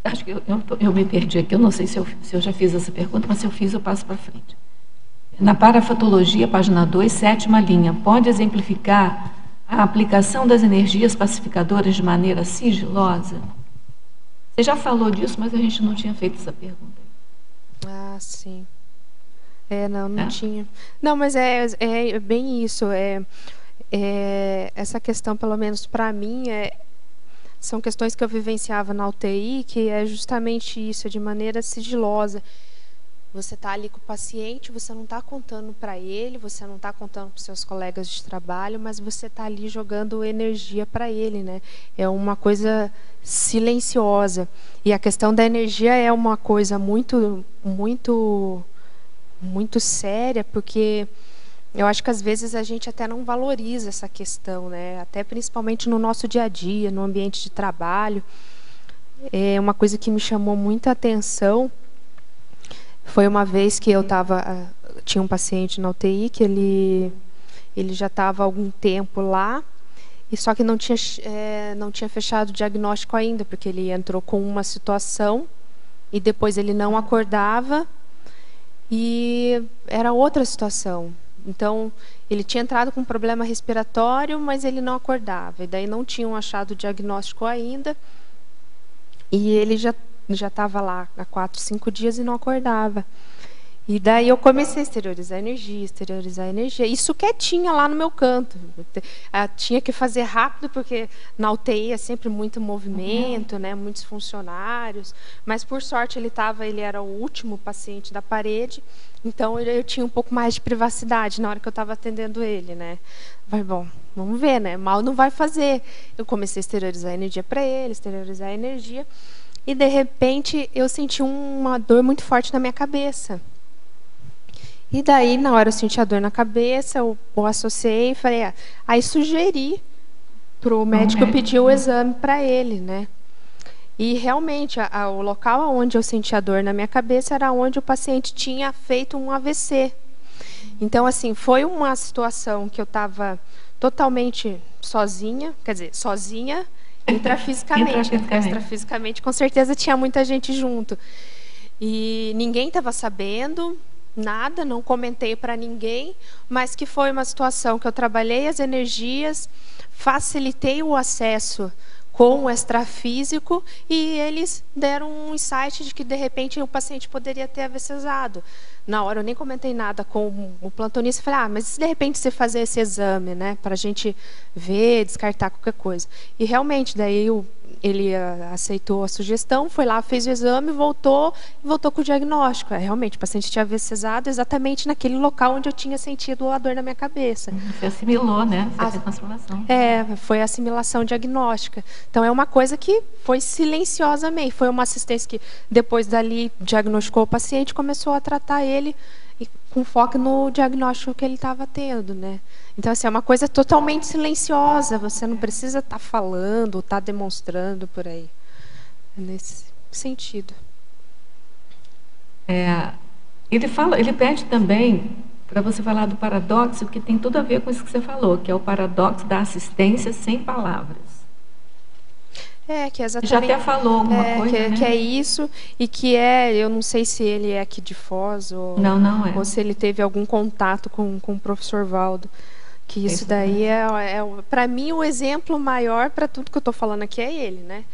Acho que eu me perdi aqui, eu não sei se eu já fiz essa pergunta, mas se eu fiz, eu passo para frente. Na parafatologia, página 2, 7ª linha, pode exemplificar a aplicação das energias pacificadoras de maneira sigilosa? Você já falou disso, mas a gente não tinha feito essa pergunta. Ah, sim. Não tinha. Não, mas é bem isso. Essa questão, pelo menos para mim, são questões que eu vivenciava na UTI, que é justamente isso, de maneira sigilosa. Você está ali com o paciente, você não está contando para ele, você não está contando para os seus colegas de trabalho, mas você está ali jogando energia para ele, né? É uma coisa silenciosa. E a questão da energia é uma coisa muito, muito, muito séria, porque eu acho que às vezes a gente até não valoriza essa questão, né? Até principalmente no nosso dia a dia, no ambiente de trabalho. É uma coisa que me chamou muita atenção. Foi uma vez que tinha um paciente na UTI que ele já estava há algum tempo lá, e só que não tinha fechado o diagnóstico ainda, porque ele entrou com uma situação e depois ele não acordava e era outra situação. Então, ele tinha entrado com um problema respiratório, mas ele não acordava. E daí não tinham achado o diagnóstico ainda. E ele já estava lá há 4, 5 dias e não acordava. E daí eu comecei a exteriorizar energia. Isso quietinha lá no meu canto. Tinha que fazer rápido, porque na UTI é sempre muito movimento, né, muitos funcionários. Mas, por sorte, ele era o último paciente da parede, então eu tinha um pouco mais de privacidade na hora que eu estava atendendo ele, né. Mas, bom, vamos ver, né, mal não vai fazer. Eu comecei a exteriorizar energia para ele, exteriorizar energia, e, de repente, eu senti uma dor muito forte na minha cabeça. E daí, na hora eu senti a dor na cabeça, eu associei e falei, aí sugeri Para o médico pedir o exame para ele, né? E realmente, o local onde eu sentia dor na minha cabeça era onde o paciente tinha feito um AVC. Então, assim, foi uma situação que eu estava totalmente sozinha, quer dizer, sozinha intrafisicamente. Extrafisicamente, com certeza, tinha muita gente junto. E ninguém estava sabendo nada, não comentei para ninguém, mas que foi uma situação que eu trabalhei as energias, facilitei o acesso com o extrafísico e eles deram um insight de que, de repente, o paciente poderia ter AVCzado. Na hora eu nem comentei nada com o plantonista, falei, mas se de repente você fazer esse exame, né, para a gente ver, descartar qualquer coisa. E realmente, daí ele aceitou a sugestão, foi lá, fez o exame, voltou com o diagnóstico. Realmente, o paciente tinha AVCzado exatamente naquele local onde eu tinha sentido a dor na minha cabeça. Você assimilou, né? Você fez a transformação. Foi a assimilação diagnóstica. Então, é uma coisa que foi silenciosamente. Foi uma assistência que, depois dali, diagnosticou o paciente, começou a tratar ele com foco no diagnóstico que ele estava tendo, né? Então, assim, é uma coisa totalmente silenciosa. Você não precisa estar falando, estar demonstrando por aí. Nesse sentido. Ele pede também para você falar do paradoxo, que tem tudo a ver com isso que você falou, que é o paradoxo da assistência sem palavras. Que exatamente. Já até falou alguma coisa, né? Que é isso, e que eu não sei se ele é aqui de Foz, ou se ele teve algum contato com o professor Valdo. Que isso daí para mim, o exemplo maior para tudo que eu estou falando aqui é ele, né?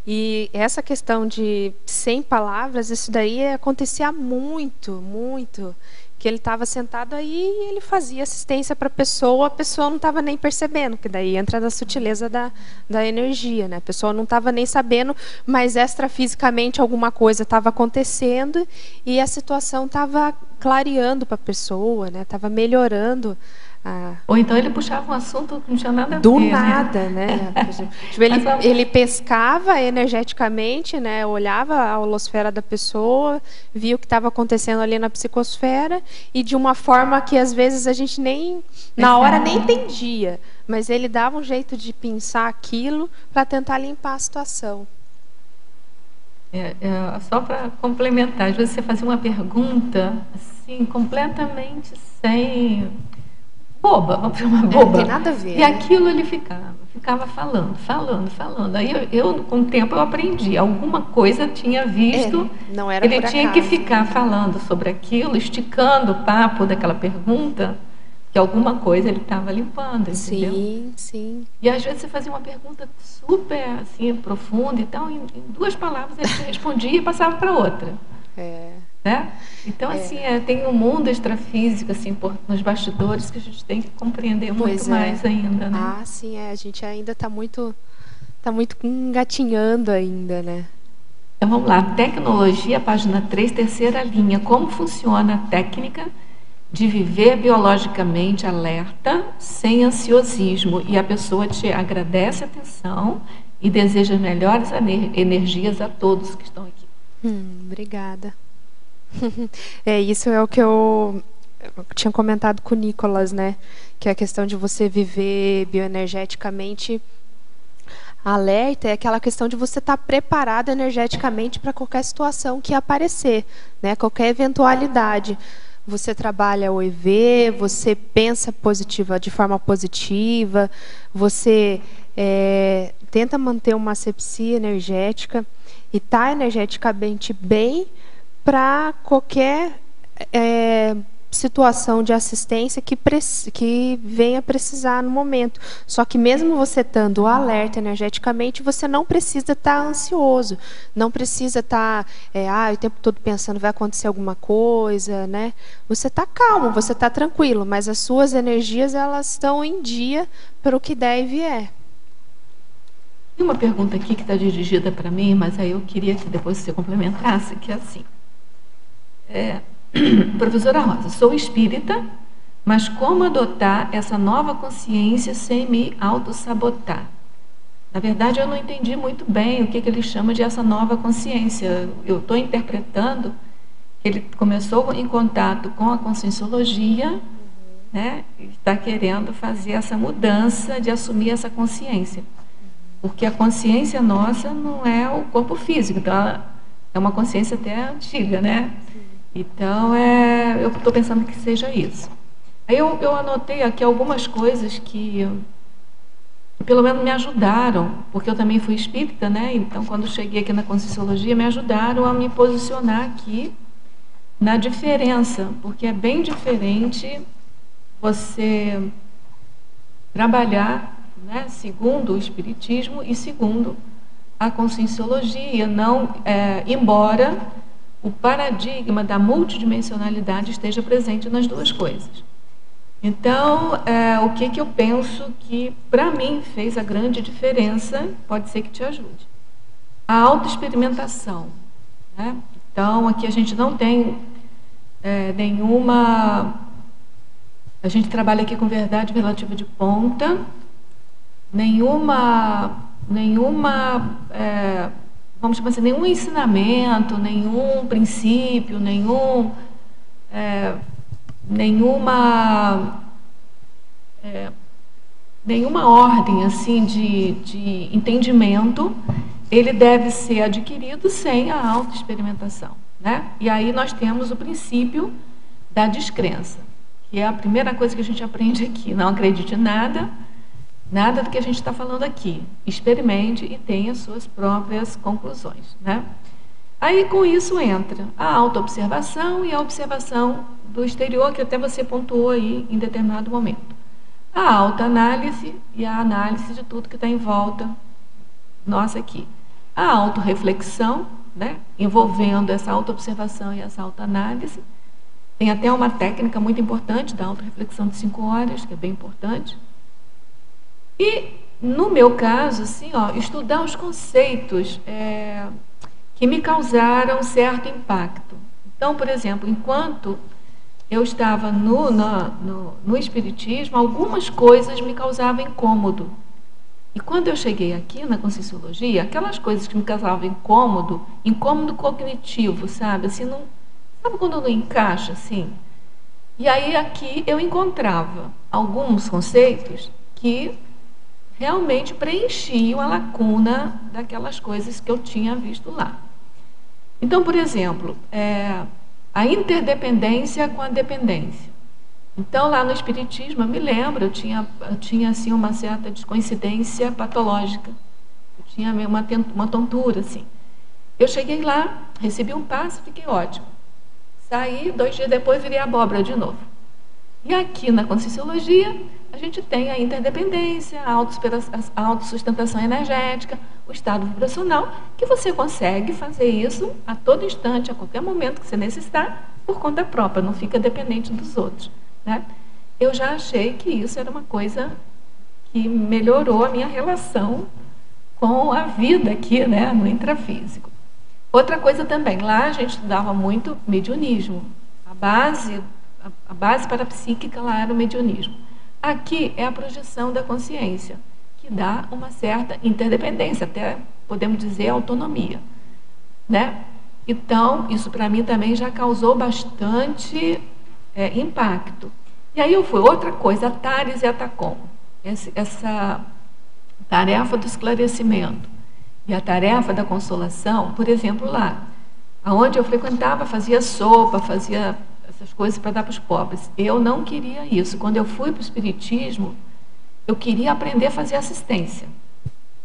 E essa questão de sem palavras, isso daí acontecia muito, muito. Que ele estava sentado aí e ele fazia assistência para a pessoa não estava nem percebendo, que daí entra da sutileza da energia, né? A pessoa não estava nem sabendo, mas extrafisicamente alguma coisa estava acontecendo e a situação estava clareando para a pessoa, né? Estava melhorando. Ou então ele puxava um assunto que não tinha nada a ver. Do nada, né? Tipo, ele pescava energeticamente, né? Olhava a holosfera da pessoa, via o que estava acontecendo ali na psicosfera e de uma forma que às vezes a gente na hora nem entendia, mas ele dava um jeito de pensar aquilo para tentar limpar a situação. Só para complementar, às vezes você fazia uma pergunta assim, completamente sem... boba, vamos chamar boba. Não tem nada a ver. E aquilo ele ficava falando. Aí eu com o tempo eu aprendi, alguma coisa tinha visto, não era ele tinha que ficar falando sobre aquilo, esticando o papo daquela pergunta, que alguma coisa ele estava limpando, entendeu? Sim. E às vezes você fazia uma pergunta super assim, profunda e tal, em 2 palavras ele te respondia e passava para outra. Né? Então, assim, tem um mundo extrafísico assim, nos bastidores que a gente tem que compreender muito mais ainda, né? Sim, a gente ainda está muito engatinhando ainda, né? Então, vamos lá. Tecnologia, página 3, terceira linha. Como funciona a técnica de viver biologicamente alerta, sem ansiosismo? E a pessoa te agradece a atenção e deseja melhores energias a todos que estão aqui. Obrigada. Isso é o que eu tinha comentado com o Nicolas, né? Que é a questão de você viver bioenergeticamente alerta, é aquela questão de você estar preparado energeticamente para qualquer situação que aparecer, né? Qualquer eventualidade. Você trabalha o EV, você pensa de forma positiva, você tenta manter uma asepsia energética e está energeticamente bem para qualquer situação de assistência que venha precisar no momento. Só que mesmo você estando alerta energeticamente, você não precisa estar ansioso, não precisa estar o tempo todo pensando vai acontecer alguma coisa, né? Você está calmo, você está tranquilo, mas as suas energias elas estão em dia para o que der e vier. Tem uma pergunta aqui que está dirigida para mim, mas aí eu queria que depois você complementasse, que é assim. Professora Rosa, sou espírita, mas como adotar essa nova consciência sem me autossabotar? Na verdade, eu não entendi muito bem o que ele chama de essa nova consciência. Eu estou interpretando que ele começou em contato com a conscienciologia né, está querendo fazer essa mudança de assumir essa consciência. Porque a consciência nossa não é o corpo físico, então ela é uma consciência até antiga, né? Então, eu estou pensando que seja isso. Aí eu anotei aqui algumas coisas que pelo menos me ajudaram, porque eu também fui espírita, né? Então, quando cheguei aqui na Conscienciologia, me ajudaram a me posicionar aqui na diferença, porque é bem diferente você trabalhar, né, segundo o Espiritismo e segundo a Conscienciologia, embora o paradigma da multidimensionalidade esteja presente nas duas coisas. Então, o que eu penso que, para mim, fez a grande diferença, pode ser que te ajude. A autoexperimentação, né? Então, aqui a gente não tem nenhuma... A gente trabalha aqui com verdade relativa de ponta, vamos chamar assim, nenhum ensinamento, nenhum princípio, nenhuma ordem assim de entendimento, ele deve ser adquirido sem a autoexperimentação, né? E aí nós temos o princípio da descrença, que é a primeira coisa que a gente aprende aqui. Não acredite em nada do que a gente está falando aqui. Experimente e tenha suas próprias conclusões, né? Aí, com isso, entra a autoobservação e a observação do exterior, que até você pontuou aí em determinado momento. A autoanálise e a análise de tudo que está em volta nossa aqui. A autorreflexão, né, envolvendo essa autoobservação e essa autoanálise. Tem até uma técnica muito importante da autorreflexão de 5 horas, que é bem importante. E, no meu caso, assim, estudar os conceitos que me causaram certo impacto. Então, por exemplo, enquanto eu estava no Espiritismo, algumas coisas me causavam incômodo. E quando eu cheguei aqui na Conscienciologia, aquelas coisas que me causavam incômodo cognitivo, sabe? Assim, não, sabe quando não encaixa, assim? E aí aqui eu encontrava alguns conceitos que realmente preenchiam a lacuna daquelas coisas que eu tinha visto lá. Então, por exemplo, a interdependência com a dependência. Então, lá no Espiritismo, eu me lembro, eu tinha assim, uma certa descoincidência patológica. Eu tinha uma tontura, assim. Eu cheguei lá, recebi um passe, fiquei ótimo. Saí, 2 dias depois, virei abóbora de novo. E aqui na Conscienciologia, a gente tem a interdependência, a autossustentação energética, o estado vibracional, que você consegue fazer isso a todo instante, a qualquer momento que você necessitar, por conta própria, não fica dependente dos outros, né? Eu já achei que isso era uma coisa que melhorou a minha relação com a vida aqui, né, no intrafísico. Outra coisa também, lá a gente estudava muito mediunismo. A base parapsíquica lá era o mediunismo. Aqui é a projeção da consciência, que dá uma certa interdependência, até podemos dizer autonomia, né? Então, isso para mim também já causou bastante impacto. E aí eu fui, outra coisa, a TARES e a TACOM, essa tarefa do esclarecimento e a tarefa da consolação, por exemplo, lá, aonde eu frequentava, fazia sopa, fazia essas coisas para dar para os pobres. Eu não queria isso. Quando eu fui para o Espiritismo, eu queria aprender a fazer assistência.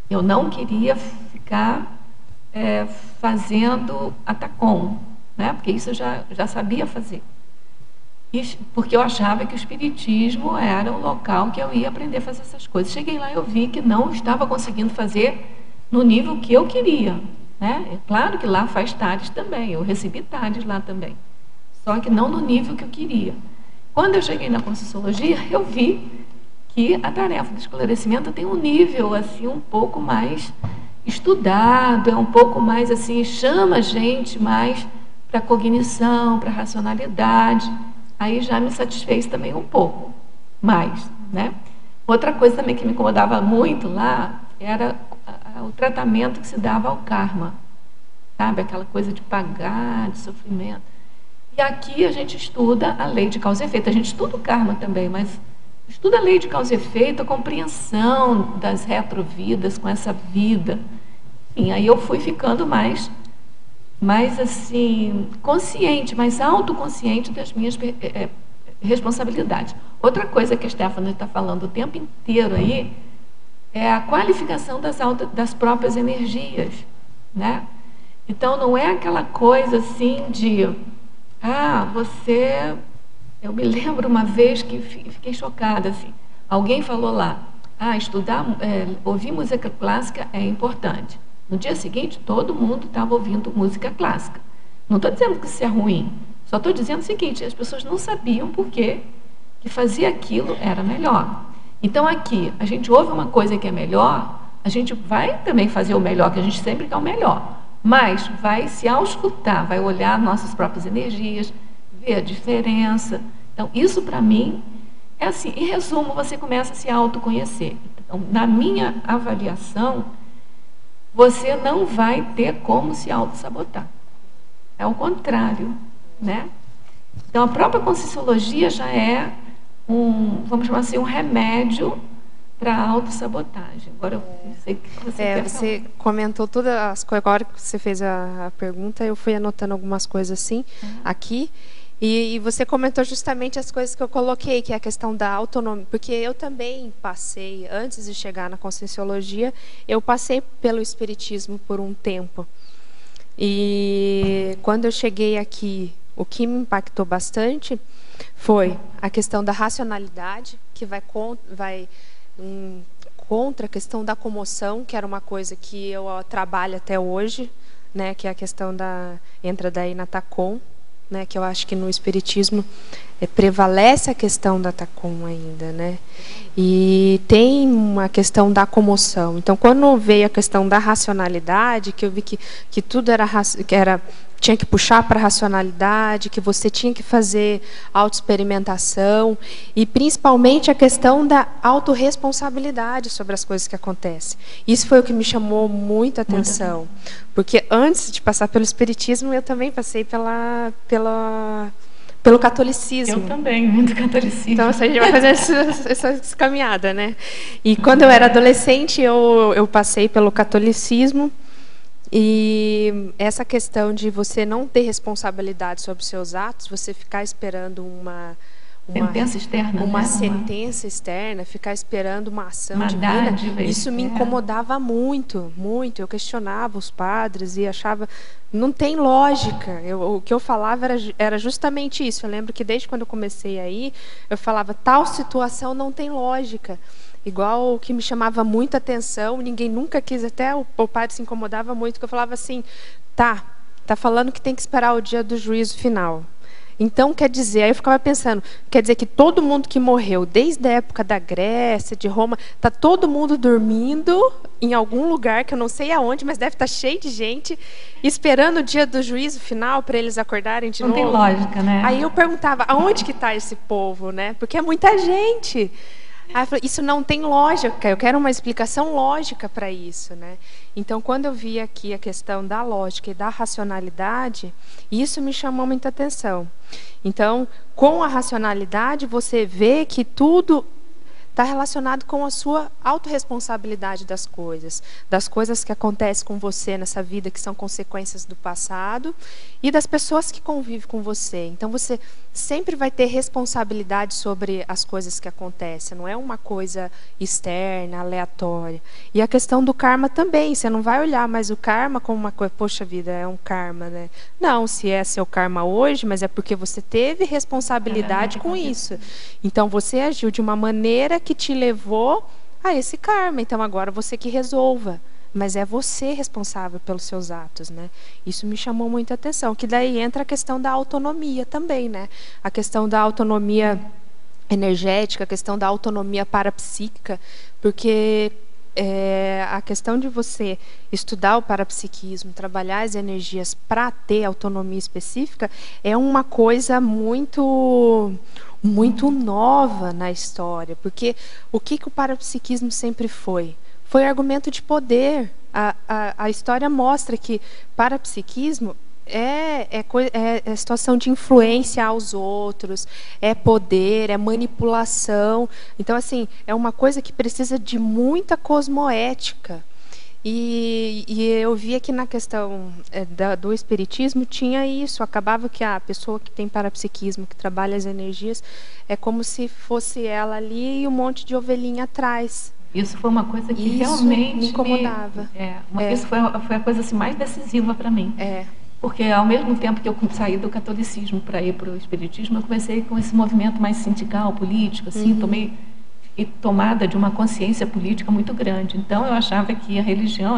Eu não queria ficar fazendo a TACOM, né? Porque isso eu já sabia fazer. Porque eu achava que o Espiritismo era um local que eu ia aprender a fazer essas coisas. Cheguei lá e eu vi que não estava conseguindo fazer no nível que eu queria, né? É claro que lá faz TARES também, eu recebi TARES lá também, só que não no nível que eu queria. Quando eu cheguei na Conscienciologia, eu vi que a tarefa do esclarecimento tem um nível assim um pouco mais estudado, é um pouco mais assim, chama a gente mais para cognição, para racionalidade. Aí já me satisfez também um pouco mais, né? Outra coisa também que me incomodava muito lá era o tratamento que se dava ao karma, sabe? Aquela coisa de pagar, de sofrimento. E aqui a gente estuda a lei de causa e efeito. A gente estuda o karma também, mas estuda a lei de causa e efeito, a compreensão das retrovidas com essa vida. Enfim, aí eu fui ficando mais assim, consciente, mais autoconsciente das minhas responsabilidades. Outra coisa que a Stephanie está falando o tempo inteiro aí é a qualificação das próprias energias, né? Então, não é aquela coisa assim de, eu me lembro uma vez que fiquei chocada, assim, alguém falou lá, ouvir música clássica é importante. No dia seguinte, todo mundo estava ouvindo música clássica. Não estou dizendo que isso é ruim, só estou dizendo o seguinte, as pessoas não sabiam por que fazer aquilo era melhor. Então, aqui, a gente ouve uma coisa que é melhor, a gente vai também fazer o melhor, que a gente sempre quer o melhor, mas vai se auscultar, vai olhar nossas próprias energias, ver a diferença. Então, isso para mim é assim, em resumo, você começa a se autoconhecer. Então, na minha avaliação, você não vai ter como se auto-sabotar. É o contrário, né? Então, a própria Conscienciologia já é vamos chamar assim, um remédio para a autossabotagem. Agora, eu não sei o que você quer você falar. comentou todas as coisas. Agora que você fez a pergunta, eu fui anotando algumas coisas assim, aqui. E você comentou justamente as coisas que eu coloquei, que é a questão da autonomia. Porque eu também passei, antes de chegar na Conscienciologia, eu passei pelo Espiritismo por um tempo. E quando eu cheguei aqui, o que me impactou bastante foi a questão da racionalidade, que vai contra a questão da comoção, que era uma coisa que eu trabalho até hoje, né, que é a questão entra daí na TACOM, né, que eu acho que no Espiritismo prevalece a questão da TACOM ainda, né? E tem uma questão da comoção. Então, quando veio a questão da racionalidade, que eu vi que tudo tinha que puxar para a racionalidade, que você tinha que fazer autoexperimentação, e principalmente a questão da autorresponsabilidade sobre as coisas que acontecem. Isso foi o que me chamou muita atenção. Porque antes de passar pelo Espiritismo, eu também passei pelo catolicismo. Eu também, muito catolicismo. Então, a gente vai fazer essa caminhada, né? E quando eu era adolescente, eu passei pelo catolicismo. E essa questão de você não ter responsabilidade sobre os seus atos, você ficar esperando uma sentença externa, uma né? sentença externa, ficar esperando uma ação uma divina, dádiva, isso me incomodava muito, muito. Eu questionava os padres e achava, não tem lógica. O que eu falava era justamente isso. Eu lembro que desde quando eu comecei aí, eu falava, tal situação não tem lógica. Igual o que me chamava muita atenção, ninguém nunca quis, até o padre se incomodava muito, que eu falava assim, tá falando que tem que esperar o dia do juízo final. Então, quer dizer, aí eu ficava pensando, quer dizer que todo mundo que morreu, desde a época da Grécia, de Roma, está todo mundo dormindo em algum lugar, que eu não sei aonde, mas deve estar cheio de gente, esperando o dia do juízo final para eles acordarem de novo. Não tem lógica, né? Aí eu perguntava, aonde que está esse povo, né? Porque é muita gente. Aí eu falei, isso não tem lógica, eu quero uma explicação lógica para isso, né? Então, quando eu vi aqui a questão da lógica e da racionalidade, isso me chamou muita atenção. Então, com a racionalidade, você vê que tudo está relacionado com a sua autorresponsabilidade das coisas que acontecem com você nessa vida, que são consequências do passado, e das pessoas que convivem com você. Então, você sempre vai ter responsabilidade sobre as coisas que acontecem, não é uma coisa externa, aleatória. E a questão do karma também, você não vai olhar mais o karma como uma coisa, poxa vida, é um karma, né? Não, se é seu karma hoje, mas é porque você teve responsabilidade com isso. Então, você agiu de uma maneira que te levou a esse karma. Então, agora você que resolva. Mas é você responsável pelos seus atos, né? Isso me chamou muita atenção. Que daí entra a questão da autonomia também, né? A questão da autonomia energética, a questão da autonomia parapsíquica, porque a questão de você estudar o parapsiquismo, trabalhar as energias para ter autonomia específica, é uma coisa muito nova na história, porque o que o parapsiquismo sempre foi? Foi argumento de poder. A história mostra que parapsiquismo É situação de influência aos outros, é poder, é manipulação. Então, assim, é uma coisa que precisa de muita cosmoética. E eu via que na questão do espiritismo tinha isso. Acabava que a pessoa que tem parapsiquismo, que trabalha as energias, é como se fosse ela ali e um monte de ovelhinha atrás. Isso foi uma coisa que realmente me incomodava. Isso foi a coisa assim, mais decisiva para mim. Porque ao mesmo tempo que eu saí do catolicismo para ir para o espiritismo, eu comecei com esse movimento mais sindical, político, assim, tomada de uma consciência política muito grande. Então eu achava que a religião,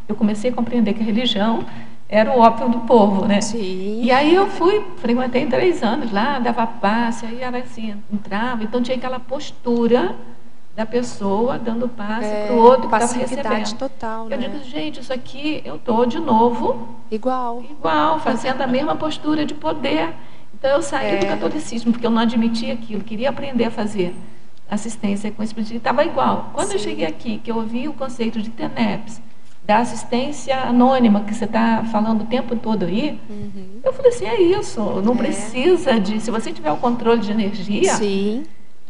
eu comecei a compreender que a religião era o ópio do povo, né? Sim. E aí eu frequentei 3 anos lá, dava passe, aí era assim, entrava, então tinha aquela postura da pessoa dando passe para o outro que estava recebendo. Total, eu digo, gente, isso aqui eu estou de novo igual, fazendo a mesma postura de poder. Então eu saí do catolicismo, porque eu não admitia aquilo, queria aprender a fazer assistência com espiritismo, estava igual. Quando eu cheguei aqui, que eu ouvi o conceito de TENEPS, da assistência anônima, que você está falando o tempo todo aí, eu falei assim, é isso, não precisa de... Se você tiver o controle de energia... Sim.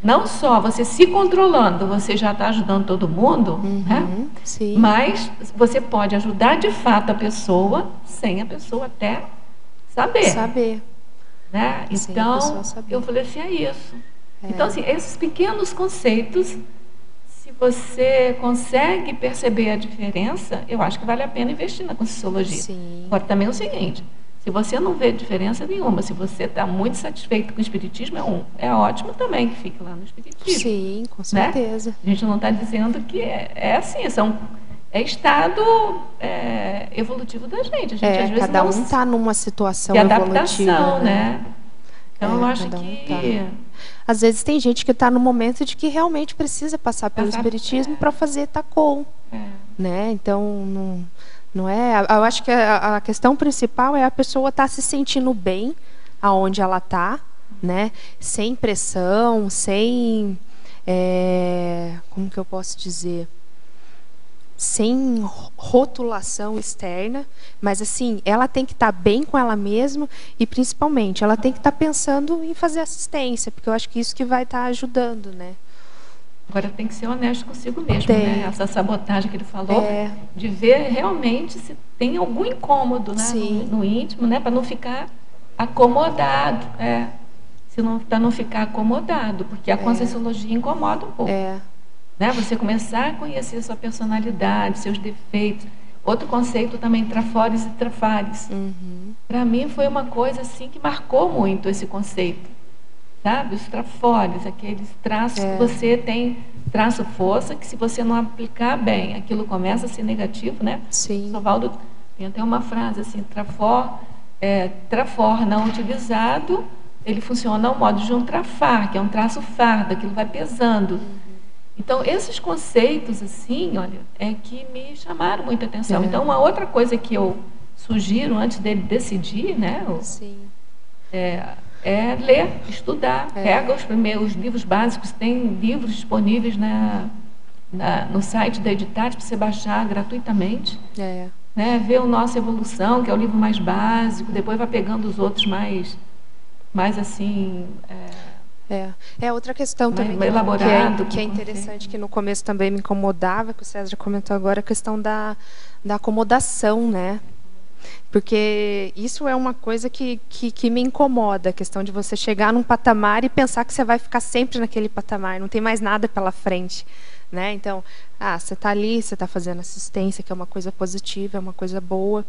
Não só você se controlando, você já está ajudando todo mundo, né? Sim. Mas você pode ajudar de fato a pessoa, sem a pessoa até saber. Né? Então, eu falei assim, é isso. Então, assim, esses pequenos conceitos, se você consegue perceber a diferença, eu acho que vale a pena investir na Conscienciologia. Sim. Agora, também é o seguinte... Se você não vê diferença nenhuma, se você está muito satisfeito com o espiritismo, é ótimo também que fique lá no espiritismo. Sim, com certeza. Né? A gente não está dizendo que é assim, é estado evolutivo da gente. A gente às vezes cada um está numa situação de evolutiva, adaptação, né? Então eu acho que... Às vezes tem gente que está no momento de que realmente precisa passar pelo espiritismo para fazer TACOM. Né? Então, não é. Eu acho que a questão principal é a pessoa estar se sentindo bem aonde ela está, né? Sem pressão, sem como que eu posso dizer, sem rotulação externa, mas assim, ela tem que estar bem com ela mesma e principalmente ela tem que estar pensando em fazer assistência, porque eu acho que isso que vai estar ajudando, né? Agora tem que ser honesto consigo mesmo, né? Essa sabotagem que ele falou, de ver realmente se tem algum incômodo, né? No íntimo, né? Para não ficar acomodado, para não ficar acomodado, porque a Conscienciologia incomoda um pouco. Né? Você começar a conhecer sua personalidade, seus defeitos. Outro conceito também, trafores e trafares. Para mim foi uma coisa assim que marcou muito esse conceito. Sabe? Os trafores, aqueles traços que você tem, traço força, que se você não aplicar bem, aquilo começa a ser negativo, né? Sim. Sovaldo tem até uma frase assim, trafor não utilizado, ele funciona ao modo de um trafar, que é um traço fardo, aquilo vai pesando. Então, esses conceitos, assim, olha, é que me chamaram muita atenção. Então, uma outra coisa que eu sugiro antes dele decidir, né? É ler, estudar, pega os livros básicos, tem livros disponíveis no site da Editate para você baixar gratuitamente. Né? Ver o Nossa Evolução, que é o livro mais básico, depois vai pegando os outros mais assim... outra questão também que é interessante, que no começo também me incomodava, que o César comentou agora, a questão da acomodação, né? Porque isso é uma coisa que me incomoda, a questão de você chegar num patamar e pensar que você vai ficar sempre naquele patamar, não tem mais nada pela frente, né? Então, você está ali, você está fazendo assistência, que é uma coisa positiva, é uma coisa boa,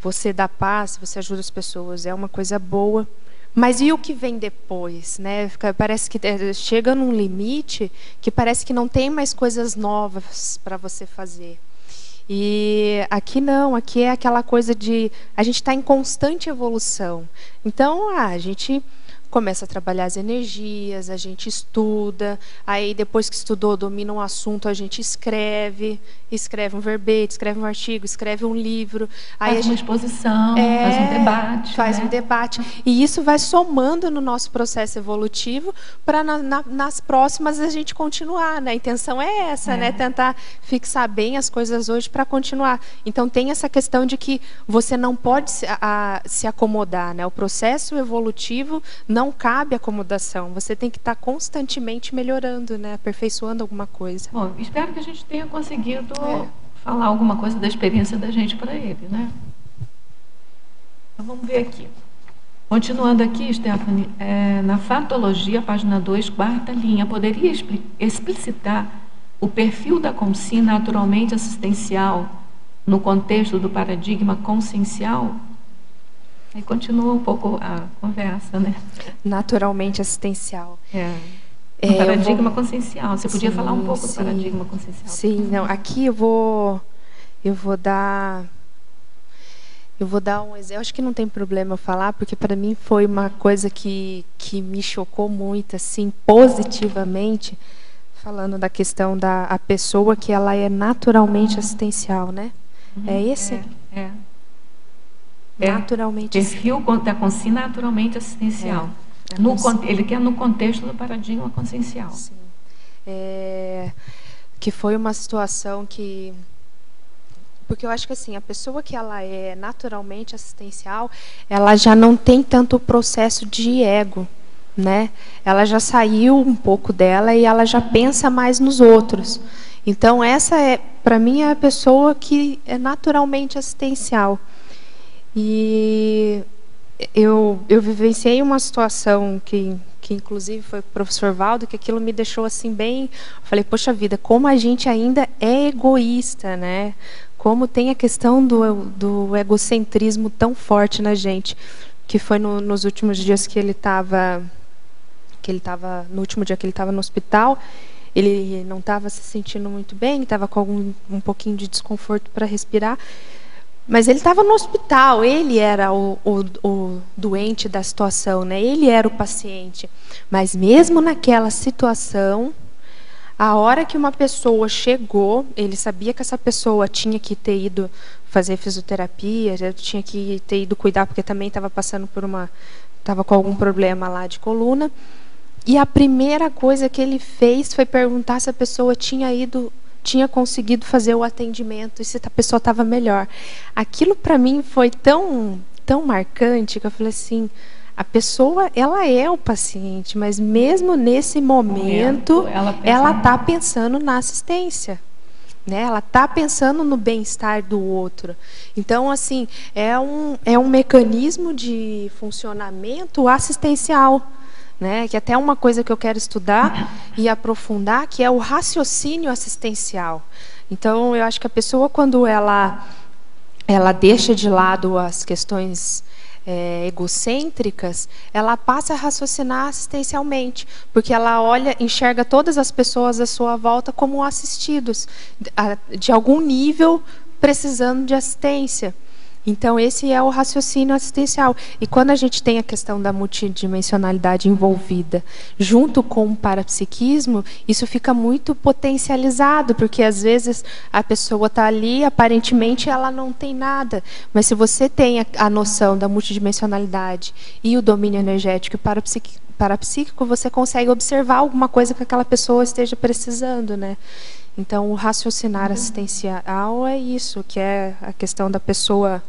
você dá paz, você ajuda as pessoas, é uma coisa boa, mas e o que vem depois, né? Parece que chega num limite que parece que não tem mais coisas novas para você fazer. E aqui não, aqui é aquela coisa de a gente está em constante evolução. Então, a gente começa a trabalhar as energias, a gente estuda, aí depois que estudou, domina um assunto, a gente escreve um verbete, escreve um artigo, escreve um livro. Aí faz uma exposição, faz um debate. Faz né? um debate. E isso vai somando no nosso processo evolutivo para nas próximas a gente continuar. Né? A intenção é essa, né? Tentar fixar bem as coisas hoje para continuar. Então tem essa questão de que você não pode se acomodar. Né? O processo evolutivo não cabe acomodação. Você tem que estar constantemente melhorando, né? Aperfeiçoando alguma coisa. Bom, espero que a gente tenha conseguido falar alguma coisa da experiência da gente para ele, né? Então, vamos ver aqui. Continuando aqui, Stephanie, na fatologia, página 2, quarta linha, poderia explicitar o perfil da consciência naturalmente assistencial no contexto do paradigma consciencial? Aí continua um pouco a conversa, né? Naturalmente assistencial. O paradigma consciencial. Você podia falar um pouco do paradigma consciencial? Sim, não. Aqui eu vou dar um exemplo. Acho que não tem problema eu falar, porque para mim foi uma coisa que me chocou muito, assim, positivamente, falando da questão da pessoa que ela é naturalmente assistencial, né? É esse? Naturalmente. Perfil da consciência naturalmente assistencial. Ele quer no contexto do paradigma consciencial. Sim. Que foi uma situação que... Porque eu acho que assim, a pessoa que ela é naturalmente assistencial, ela já não tem tanto o processo de ego, né? Ela já saiu um pouco dela e ela já pensa mais nos outros. Então essa para mim, é a pessoa que é naturalmente assistencial. E eu vivenciei uma situação que inclusive foi o professor Valdo, que aquilo me deixou assim bem... Eu falei, poxa vida, como a gente ainda é egoísta, né? Como tem a questão do egocentrismo tão forte na gente, que foi nos últimos dias que ele estava... no último dia que ele estava no hospital, ele não estava se sentindo muito bem, estava com um pouquinho de desconforto para respirar. Mas ele estava no hospital, ele era o doente da situação, né? Ele era o paciente. Mas mesmo naquela situação, a hora que uma pessoa chegou, ele sabia que essa pessoa tinha que ter ido fazer fisioterapia, já tinha que ter ido cuidar, porque também estava passando por estava com algum problema lá de coluna. E a primeira coisa que ele fez foi perguntar se a pessoa tinha conseguido fazer o atendimento e se a pessoa estava melhor. Aquilo para mim foi tão marcante que eu falei assim, a pessoa, ela é o paciente, mas mesmo nesse momento ela está pensando na assistência, né? Ela está pensando no bem-estar do outro. Então, assim, é um mecanismo de funcionamento assistencial, né? Que até é uma coisa que eu quero estudar e aprofundar, que é o raciocínio assistencial. Então, eu acho que a pessoa, quando ela deixa de lado as questões egocêntricas, ela passa a raciocinar assistencialmente, porque ela enxerga todas as pessoas à sua volta como assistidos, de algum nível, precisando de assistência. Então, esse é o raciocínio assistencial. E quando a gente tem a questão da multidimensionalidade envolvida junto com o parapsiquismo, isso fica muito potencializado, porque às vezes a pessoa está ali, aparentemente ela não tem nada. Mas se você tem a noção da multidimensionalidade e o domínio energético e parapsíquico, você consegue observar alguma coisa que aquela pessoa esteja precisando, né? Então, o raciocinar assistencial é isso, que é a questão da pessoa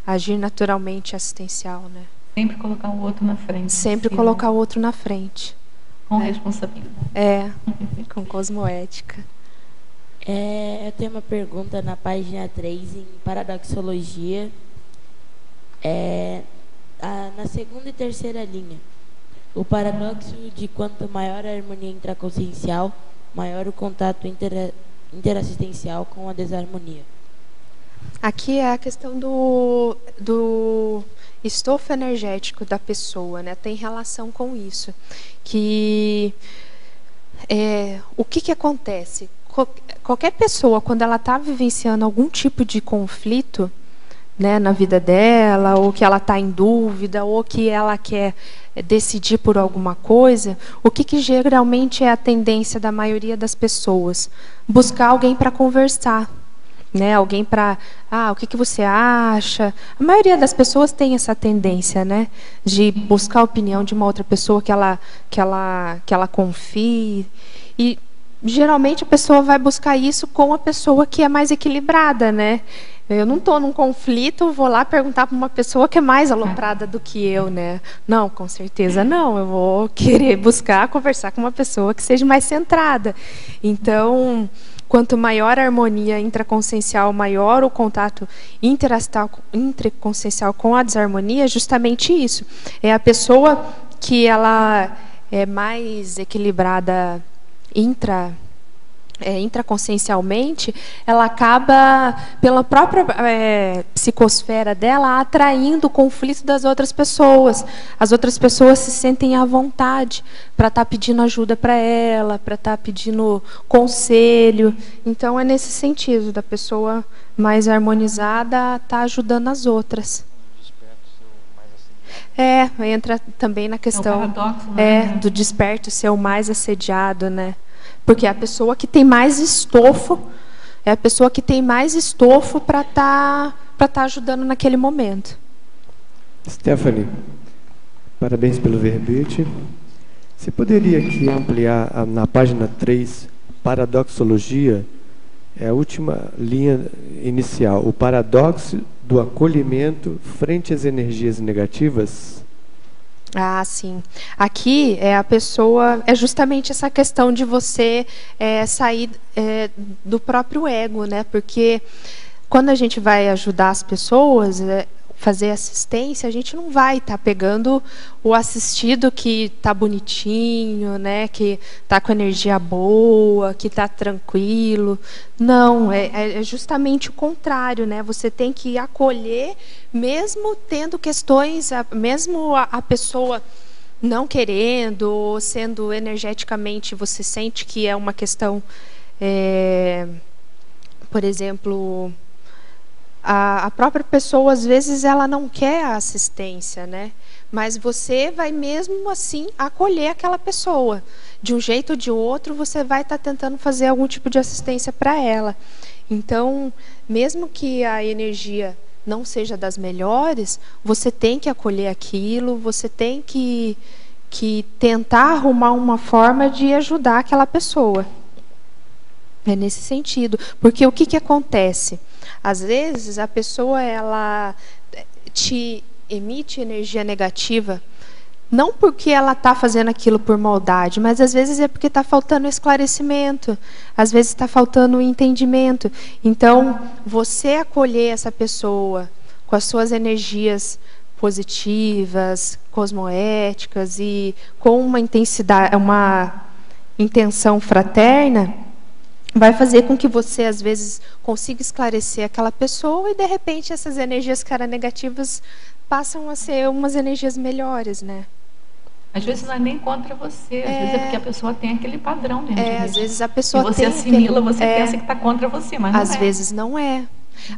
agir naturalmente assistencial, né? Sempre colocar o outro na frente. Sempre colocar o outro na frente. Com responsabilidade. Com cosmoética. Eu tenho uma pergunta na página 3, em paradoxologia. Na segunda e terceira linha. O paradoxo de quanto maior a harmonia intraconsciencial, maior o contato interassistencial com a desarmonia. Aqui é a questão do estofo energético da pessoa, né? Tem relação com isso. O que acontece? Qualquer pessoa, quando ela está vivenciando algum tipo de conflito, né, na vida dela, ou que ela está em dúvida, ou que ela quer decidir por alguma coisa, o que geralmente é a tendência da maioria das pessoas? Buscar alguém para conversar, né? Alguém para, o que você acha? A maioria das pessoas tem essa tendência, né, de buscar a opinião de uma outra pessoa que ela confie. E geralmente a pessoa vai buscar isso com a pessoa que é mais equilibrada, né? Eu não estou num conflito, vou lá perguntar para uma pessoa que é mais aloprada do que eu, né? Não, com certeza não. Eu vou querer buscar conversar com uma pessoa que seja mais centrada. Então, quanto maior a harmonia intraconsciencial, maior o contato interconsciencial com a desarmonia, é justamente isso. É a pessoa que ela é mais equilibrada intraconsciencialmente, ela acaba, pela própria psicosfera dela, atraindo o conflito das outras pessoas. As outras pessoas se sentem à vontade para estar pedindo ajuda para ela, para estar pedindo conselho. Então, é nesse sentido, da pessoa mais harmonizada estar ajudando as outras. Entra também na questão do desperto ser o mais assediado, né? Porque é a pessoa que tem mais estofo, para estar ajudando naquele momento. Stephanie, parabéns pelo verbete. Você poderia aqui ampliar na página 3, paradoxologia, é a última linha inicial, o paradoxo do acolhimento frente às energias negativas? Ah, sim. Aqui a pessoa é justamente essa questão de você sair do próprio ego, né? Porque quando a gente vai ajudar as pessoas, fazer assistência, a gente não vai estar pegando o assistido que está bonitinho, né? Que está com energia boa, que está tranquilo. Não, é justamente o contrário, né? Você tem que acolher, mesmo tendo questões, mesmo a pessoa não querendo, ou sendo energeticamente, você sente que é uma questão, por exemplo, a própria pessoa, às vezes, ela não quer a assistência, né? Mas você vai mesmo assim acolher aquela pessoa. De um jeito ou de outro, você vai estar tentando fazer algum tipo de assistência para ela. Então, mesmo que a energia não seja das melhores, você tem que acolher aquilo, você tem que tentar arrumar uma forma de ajudar aquela pessoa. É nesse sentido. Porque o que acontece? Às vezes, a pessoa ela te emite energia negativa, não porque ela está fazendo aquilo por maldade, mas às vezes é porque está faltando esclarecimento, às vezes está faltando entendimento. Então, você acolher essa pessoa com as suas energias positivas, cosmoéticas e com uma intenção fraterna, vai fazer com que você, às vezes, consiga esclarecer aquela pessoa e, de repente, essas energias que eram negativas passam a ser umas energias melhores, né? Às vezes não é nem contra você, às vezes é porque a pessoa tem aquele padrão dentro de às vezes a pessoa você assimila, você pensa que está contra você, mas não é. Às vezes não é.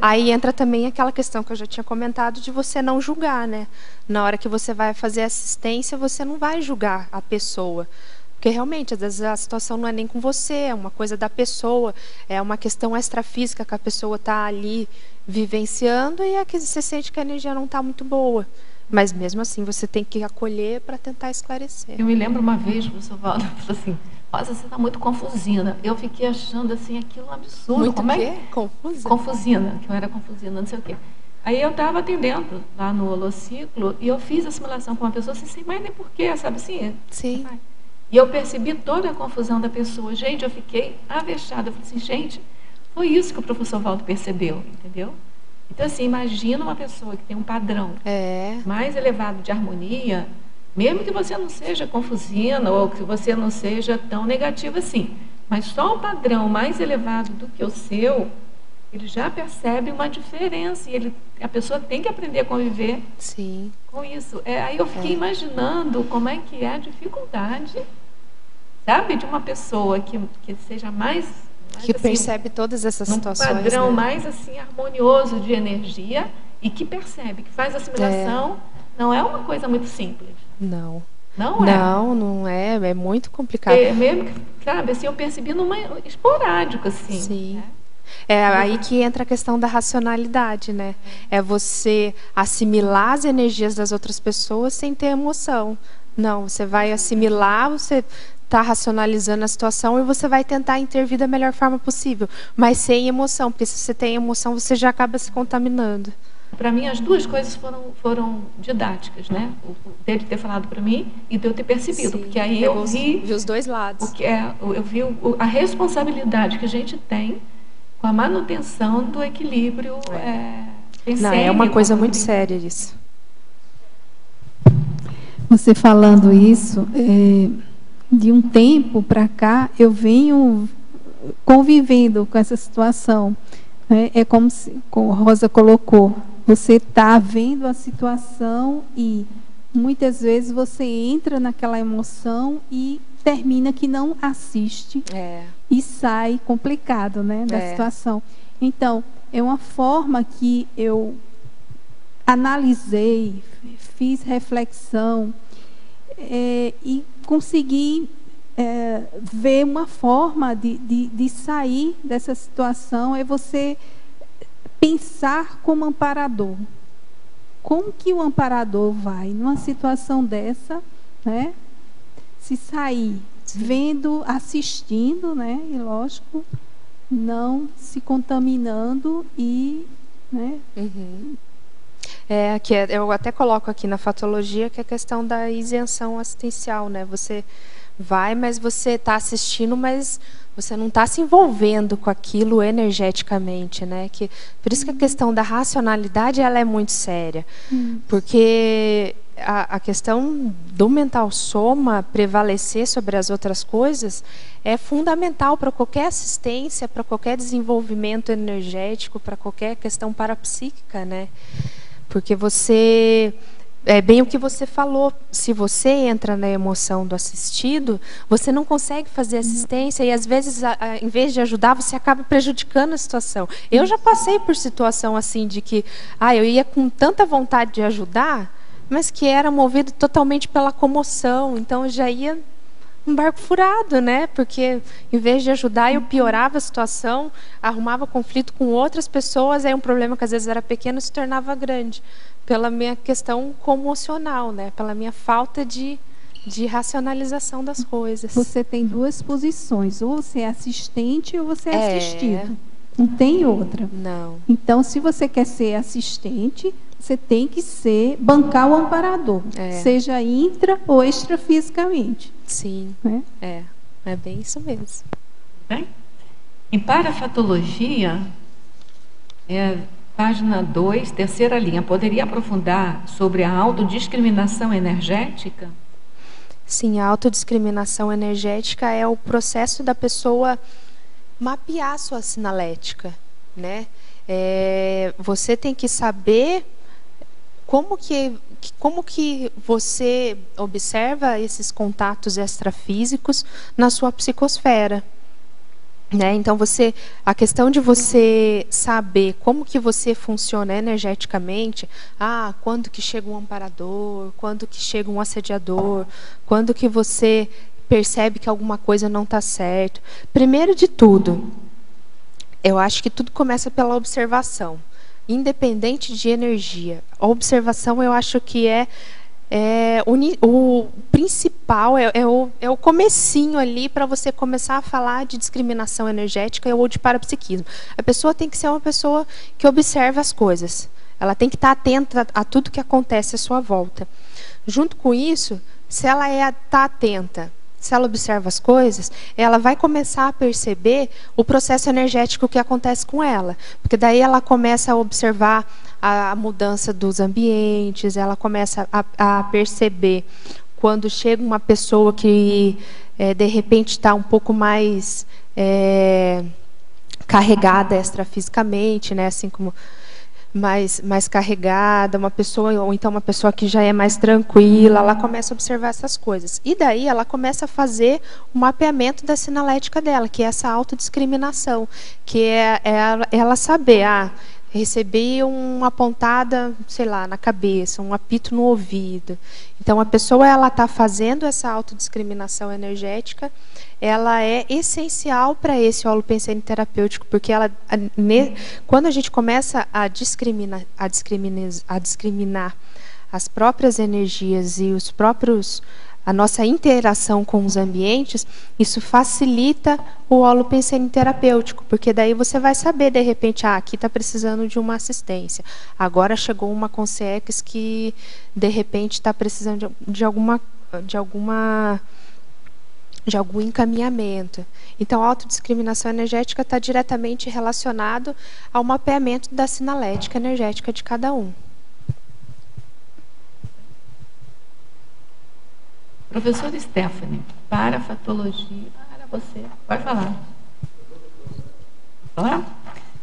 Aí entra também aquela questão que eu já tinha comentado de você não julgar, né? Na hora que você vai fazer assistência, você não vai julgar a pessoa. Porque realmente, às vezes a situação não é nem com você, é uma coisa da pessoa, é uma questão extrafísica que a pessoa está ali vivenciando e é que você sente que a energia não está muito boa. Mas mesmo assim, você tem que acolher para tentar esclarecer. Eu me lembro uma vez, o professor Valdo falou assim, Rosa, você está muito confusina. Eu fiquei achando assim, aquilo um absurdo. Muito como o quê? Confusa? Confusina, que eu era confusina, não sei o quê. Aí eu estava atendendo lá no holociclo e eu fiz a simulação com uma pessoa sem mais nem porquê, sabe assim? Sim. E eu percebi toda a confusão da pessoa. Gente, eu fiquei avexada. Eu falei assim, gente, foi isso que o professor Valdo percebeu, entendeu? Então, assim, imagina uma pessoa que tem um padrão mais elevado de harmonia, mesmo que você não seja confusina ou que você não seja tão negativa assim, mas só um padrão mais elevado do que o seu, ele já percebe uma diferença e a pessoa tem que aprender a conviver com isso. Aí eu fiquei imaginando como é que é a dificuldade, sabe, de uma pessoa que seja mais que assim, percebe todas essas situações, um padrão né? mais assim harmonioso de energia e que percebe, que faz assimilação, não é uma coisa muito simples. Não. Não é? Não é. É muito complicado. Mesmo que, sabe, assim, eu percebi numa esporádico, assim. Sim. Né? É aí que entra a questão da racionalidade, né? É você assimilar as energias das outras pessoas sem ter emoção. Não, você vai assimilar, você está racionalizando a situação e você vai tentar intervir da melhor forma possível, mas sem emoção, porque se você tem emoção, você já acaba se contaminando. Para mim, as duas coisas foram didáticas, né? Dele ter falado para mim e de eu ter percebido. Sim, porque aí eu vi os dois lados. Eu vi a responsabilidade que a gente tem com a manutenção do equilíbrio. Não, é uma coisa muito séria isso. Você falando isso, de um tempo para cá, eu venho convivendo com essa situação. É como a Rosa colocou, você está vendo a situação e muitas vezes você entra naquela emoção e termina que não assiste e sai complicado, né, da situação. Então, é uma forma que eu analisei, fiz reflexão e consegui ver uma forma de sair dessa situação, é você pensar como amparador. Como que o amparador vai, numa situação dessa, né, se sair vendo, assistindo, né, e lógico, não se contaminando e, né, eu até coloco aqui na fatologia que é a questão da isenção assistencial, né? Você vai, mas você está assistindo, mas você não está se envolvendo com aquilo energeticamente, né? Por isso que a questão da racionalidade ela é muito séria, porque a questão do mental soma prevalecer sobre as outras coisas é fundamental para qualquer assistência, para qualquer desenvolvimento energético, para qualquer questão parapsíquica, né? Porque você, é bem o que você falou, se você entra na emoção do assistido, você não consegue fazer assistência e às vezes, em vez de ajudar, você acaba prejudicando a situação. Eu já passei por situação assim de que eu ia com tanta vontade de ajudar, mas que era movido totalmente pela comoção, então eu já ia um barco furado, né? Porque em vez de ajudar, eu piorava a situação, arrumava conflito com outras pessoas, aí um problema que às vezes era pequeno se tornava grande, pela minha questão comocional, né? Pela minha falta de racionalização das coisas. Você tem duas posições, ou você é assistente ou você é assistido. Não tem outra. Não. Então, se você quer ser assistente, você tem que bancar o amparador, seja intra ou extrafisicamente. Sim, é bem isso mesmo. Bem, em parafatologia, página 2, terceira linha, poderia aprofundar sobre a autodiscriminação energética? Sim, a autodiscriminação energética é o processo da pessoa mapear a sua sinalética, né? Você tem que saber como que você observa esses contatos extrafísicos na sua psicosfera, né? Então a questão de você saber como que você funciona energeticamente, quando que chega um amparador, quando que chega um assediador, quando que você percebe que alguma coisa não está certo. Primeiro de tudo, eu acho que tudo começa pela observação. Independente de energia. A observação eu acho que o principal, é o comecinho ali para você começar a falar de discriminação energética ou de parapsiquismo. A pessoa tem que ser uma pessoa que observa as coisas. Ela tem que estar atenta a tudo que acontece à sua volta. Junto com isso, se ela está atenta, se ela observa as coisas, ela vai começar a perceber o processo energético que acontece com ela. Porque daí ela começa a observar a mudança dos ambientes, ela começa a perceber quando chega uma pessoa que, de repente, está um pouco mais carregada extrafisicamente, né? Assim como mais carregada, uma pessoa, ou então uma pessoa que já é mais tranquila, ela começa a observar essas coisas. E daí ela começa a fazer o mapeamento da sinalética dela, que é essa autodiscriminação, que é ela saber, recebi uma pontada, sei lá, na cabeça, um apito no ouvido. Então, a pessoa ela está fazendo essa autodiscriminação energética, ela é essencial para esse holopensene terapêutico, porque ela, quando a gente começa a discriminar as próprias energias e a nossa interação com os ambientes, isso facilita o holopensene terapêutico, porque daí você vai saber, de repente, aqui está precisando de uma assistência. Agora chegou uma consciex que, de repente, está precisando de algum encaminhamento. Então, a autodiscriminação energética está diretamente relacionado ao mapeamento da sinalética energética de cada um. Professora Stephanie, parafatologia. Era você. Pode falar.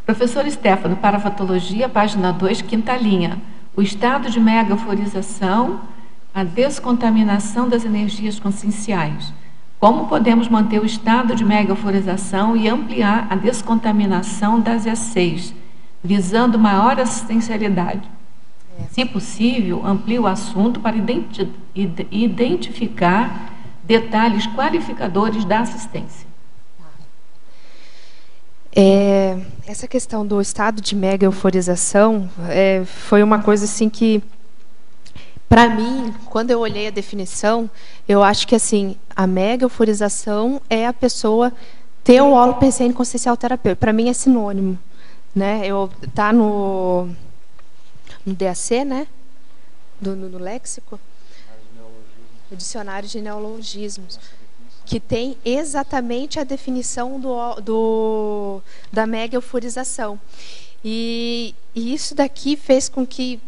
Professora Stephanie, parafatologia, página 2, quinta linha. O estado de mega euforização, a descontaminação das energias conscienciais. Como podemos manter o estado de mega euforização e ampliar a descontaminação das E6, visando maior assistencialidade? Se possível, amplie o assunto para identificar detalhes qualificadores da assistência. Essa questão do estado de mega euforização foi uma coisa assim que, para mim, quando eu olhei a definição, eu acho que assim, a mega euforização é a pessoa ter o holopensene consciencial terapêutico. Para mim é sinônimo, né? Tá no DAC, né? No léxico, o dicionário de neologismos, que tem exatamente a definição da mega euforização. E isso daqui fez com que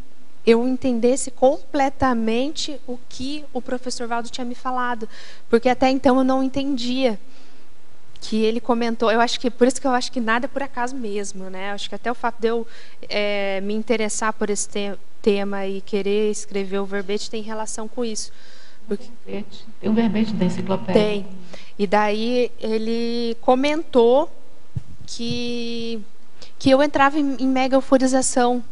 eu entendesse completamente o que o professor Valdo tinha me falado, porque até então eu não entendia. Que ele comentou, eu acho que por isso que eu acho que nada é por acaso mesmo, né? Eu acho que até o fato de eu me interessar por esse tema e querer escrever o verbete tem relação com isso. Porque... Tem um verbete da enciclopédia. Tem. E daí ele comentou que eu entrava em mega euforização,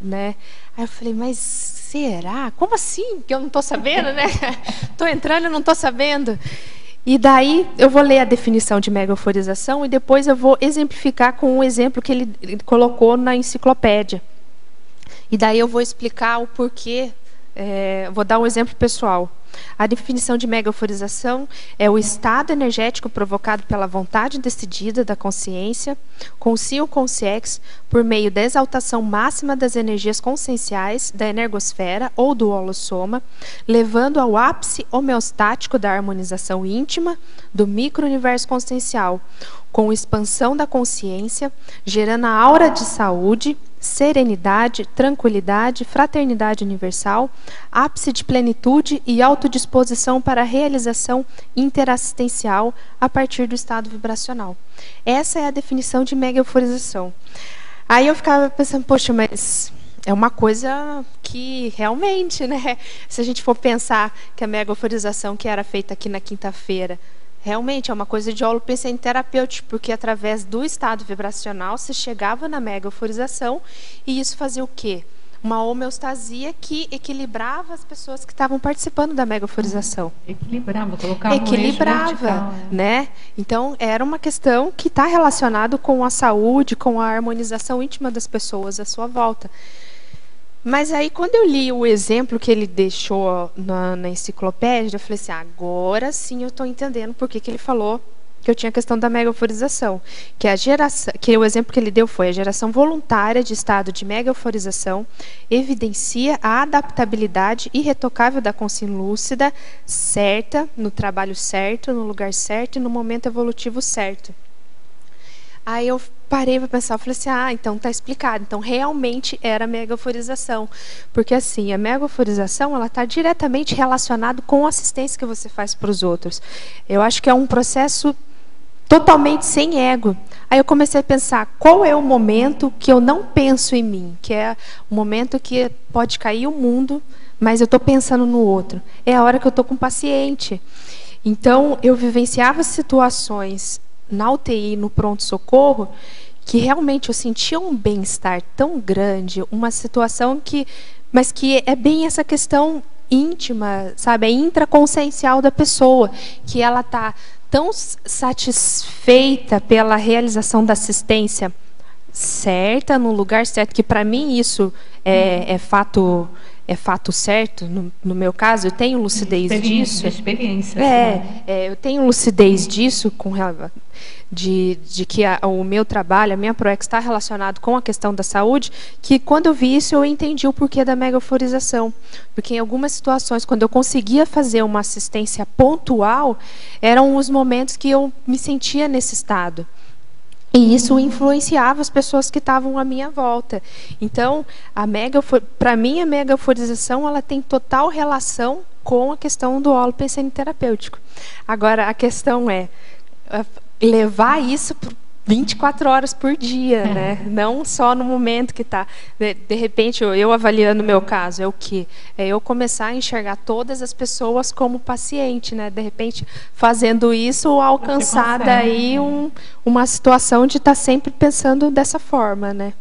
né? Aí eu falei, mas será? Como assim? Que eu não estou sabendo, né? Estou entrando e não estou sabendo. E daí eu vou ler a definição de mega euforização e depois eu vou exemplificar com um exemplo que ele colocou na enciclopédia. E daí eu vou explicar o porquê, vou dar um exemplo pessoal. A definição de mega euforização é o estado energético provocado pela vontade decidida da consciência, consci ou consciex, por meio da exaltação máxima das energias conscienciais da energosfera ou do holossoma, levando ao ápice homeostático da harmonização íntima do micro-universo consciencial, com expansão da consciência, gerando a aura de saúde, serenidade, tranquilidade, fraternidade universal, ápice de plenitude e autodisposição para a realização interassistencial a partir do estado vibracional. Essa é a definição de mega euforização. Aí eu ficava pensando, poxa, mas é uma coisa que realmente, né? Se a gente for pensar que a mega euforização que era feita aqui na quinta-feira, realmente é uma coisa de holopensene terapêutico, porque através do estado vibracional se chegava na mega euforização e isso fazia o quê? Uma homeostasia que equilibrava as pessoas que estavam participando da mega euforização. Equilibrava, colocava um eixo vertical, né? Então, era uma questão que está relacionada com a saúde, com a harmonização íntima das pessoas à sua volta. Mas aí, quando eu li o exemplo que ele deixou na enciclopédia, eu falei assim, agora sim eu estou entendendo por que ele falou que eu tinha a questão da mega euforização. Que o exemplo que ele deu foi a geração voluntária de estado de mega euforização evidencia a adaptabilidade irretocável da consciência lúcida certa, no trabalho certo, no lugar certo e no momento evolutivo certo. Aí eu parei para pensar, eu falei assim, então está explicado. Então realmente era mega euforização, porque assim, a mega euforização ela está diretamente relacionada com a assistência que você faz para os outros. Eu acho que é um processo totalmente sem ego. Aí eu comecei a pensar, qual é o momento que eu não penso em mim? Que é o momento que pode cair o mundo, mas eu estou pensando no outro. É a hora que eu estou com o paciente. Então, eu vivenciava situações na UTI, no pronto-socorro, que realmente eu sentia um bem-estar tão grande, uma situação mas que é bem essa questão íntima, sabe, é intraconsciencial da pessoa, que ela está tão satisfeita pela realização da assistência certa, no lugar certo, que para mim isso é fato certo. No meu caso, eu tenho lucidez disso. Experiência. Eu tenho lucidez disso, de que o meu trabalho, a minha ProEx está relacionado com a questão da saúde, que quando eu vi isso, eu entendi o porquê da mega euforização. Porque em algumas situações, quando eu conseguia fazer uma assistência pontual, eram os momentos que eu me sentia nesse estado. E isso influenciava as pessoas que estavam à minha volta. Então, para mim, a mega euforização, ela tem total relação com a questão do holopensene terapêutico. Agora, a questão é levar isso por 24 horas por dia, né? Não só no momento que está. De repente, eu avaliando o meu caso, é o quê? É eu começar a enxergar todas as pessoas como paciente, né? De repente, fazendo isso, alcançar daí uma situação de estar sempre pensando dessa forma, né?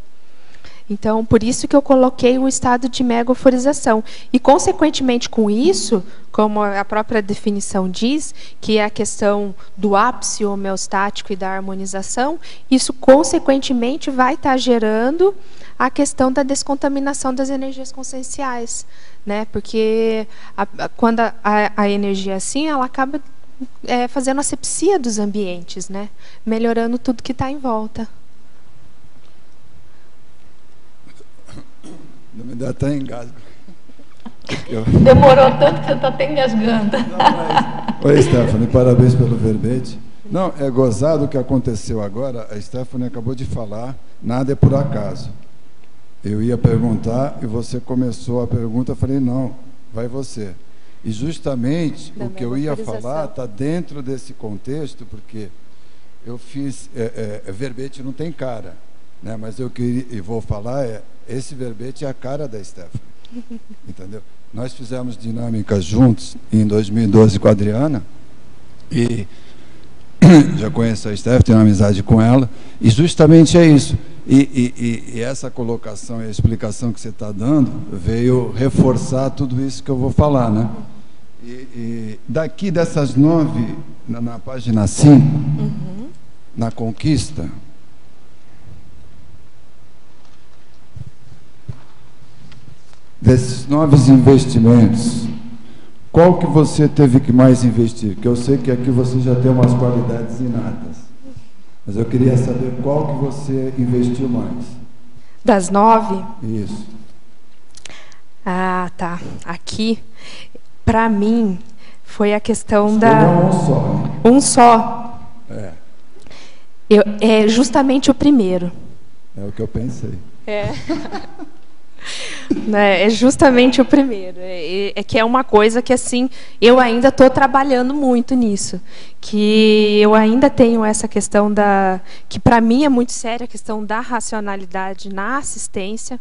Então, por isso que eu coloquei o estado de mega euforização. E, consequentemente, com isso, como a própria definição diz, que é a questão do ápice homeostático e da harmonização, isso, consequentemente, vai estar gerando a questão da descontaminação das energias conscienciais, né? Porque quando a energia é assim, ela acaba fazendo asepsia dos ambientes, né? Melhorando tudo que está em volta. Me dá até engasgo. Demorou tanto que você está até engasgando. Oi, Stephanie, parabéns pelo verbete. Não, é gozado o que aconteceu agora. A Stephanie acabou de falar, nada é por acaso. Eu ia perguntar e você começou a pergunta, eu falei, não, vai você. E justamente o que eu ia falar está dentro desse contexto, porque eu fiz, verbete não tem cara, né? Mas eu queria, e vou falar, esse verbete é a cara da Stephanie, entendeu? Nós fizemos dinâmica juntos em 2012 com a Adriana, e já conheço a Stephanie, tenho uma amizade com ela, e justamente é isso. E essa colocação e a explicação que você está dando veio reforçar tudo isso que eu vou falar, né? E daqui dessas 9, na página 5, na conquista, desses 9 investimentos, qual que você teve que mais investir? Porque eu sei que aqui você já tem umas qualidades inatas, mas eu queria saber qual que você investiu mais. Das 9? Isso. Ah, tá. Aqui, para mim, foi a questão um só. Né? Um só. É. É justamente o primeiro. É o que eu pensei. É justamente o primeiro. É que é uma coisa que, assim, eu ainda estou trabalhando muito nisso. Que eu ainda tenho essa questão que, para mim, é muito séria, a questão da racionalidade na assistência,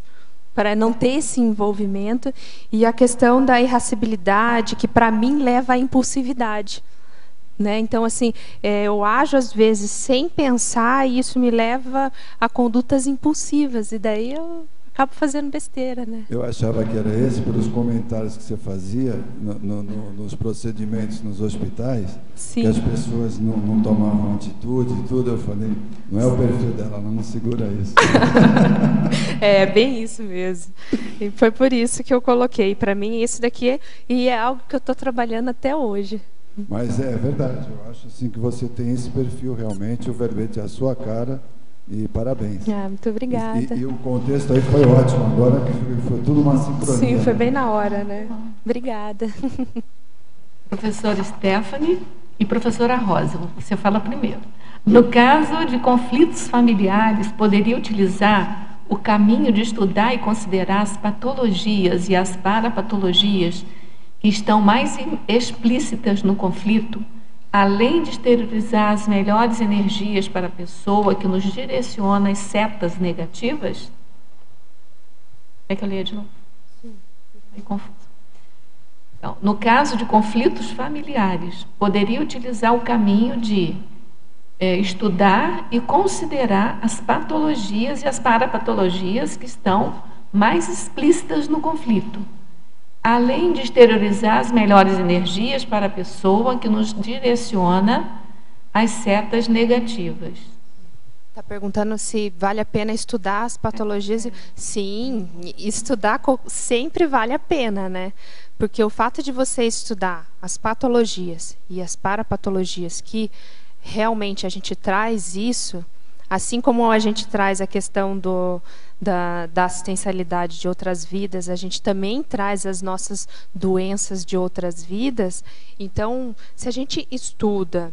para não ter esse envolvimento, e a questão da irascibilidade, que, para mim, leva à impulsividade. Né? Então, assim, eu ajo, às vezes, sem pensar, e isso me leva a condutas impulsivas, e daí eu acabo fazendo besteira, né? Eu achava que era esse, pelos comentários que você fazia nos procedimentos nos hospitais, Sim. Que as pessoas não tomavam atitude e tudo. Eu falei, não é o perfil dela, ela não segura isso. É bem isso mesmo. E foi por isso que eu coloquei. Para mim, esse daqui é algo que eu estou trabalhando até hoje. Mas é verdade, eu acho assim que você tem esse perfil realmente, o verbete é a sua cara. E parabéns. Muito obrigada. E o contexto aí foi ótimo, agora que foi tudo uma sincronia. Sim, foi bem na hora, né? Obrigada. Professora Stephanie e professora Rosa, você fala primeiro. No caso de conflitos familiares, poderia utilizar o caminho de estudar e considerar as patologias e as parapatologias que estão mais explícitas no conflito, além de exteriorizar as melhores energias para a pessoa que nos direciona as setas negativas? Quer que eu leia de novo? Sim. Meio confuso. Então, no caso de conflitos familiares, poderia utilizar o caminho de estudar e considerar as patologias e as parapatologias que estão mais explícitas no conflito, além de exteriorizar as melhores energias para a pessoa que nos direciona às setas negativas. Está perguntando se vale a pena estudar as patologias. Sim, estudar sempre vale a pena, né? Porque o fato de você estudar as patologias e as parapatologias que realmente a gente traz isso, assim como a gente traz a questão da assistencialidade de outras vidas, a gente também traz as nossas doenças de outras vidas. Então, se a gente estuda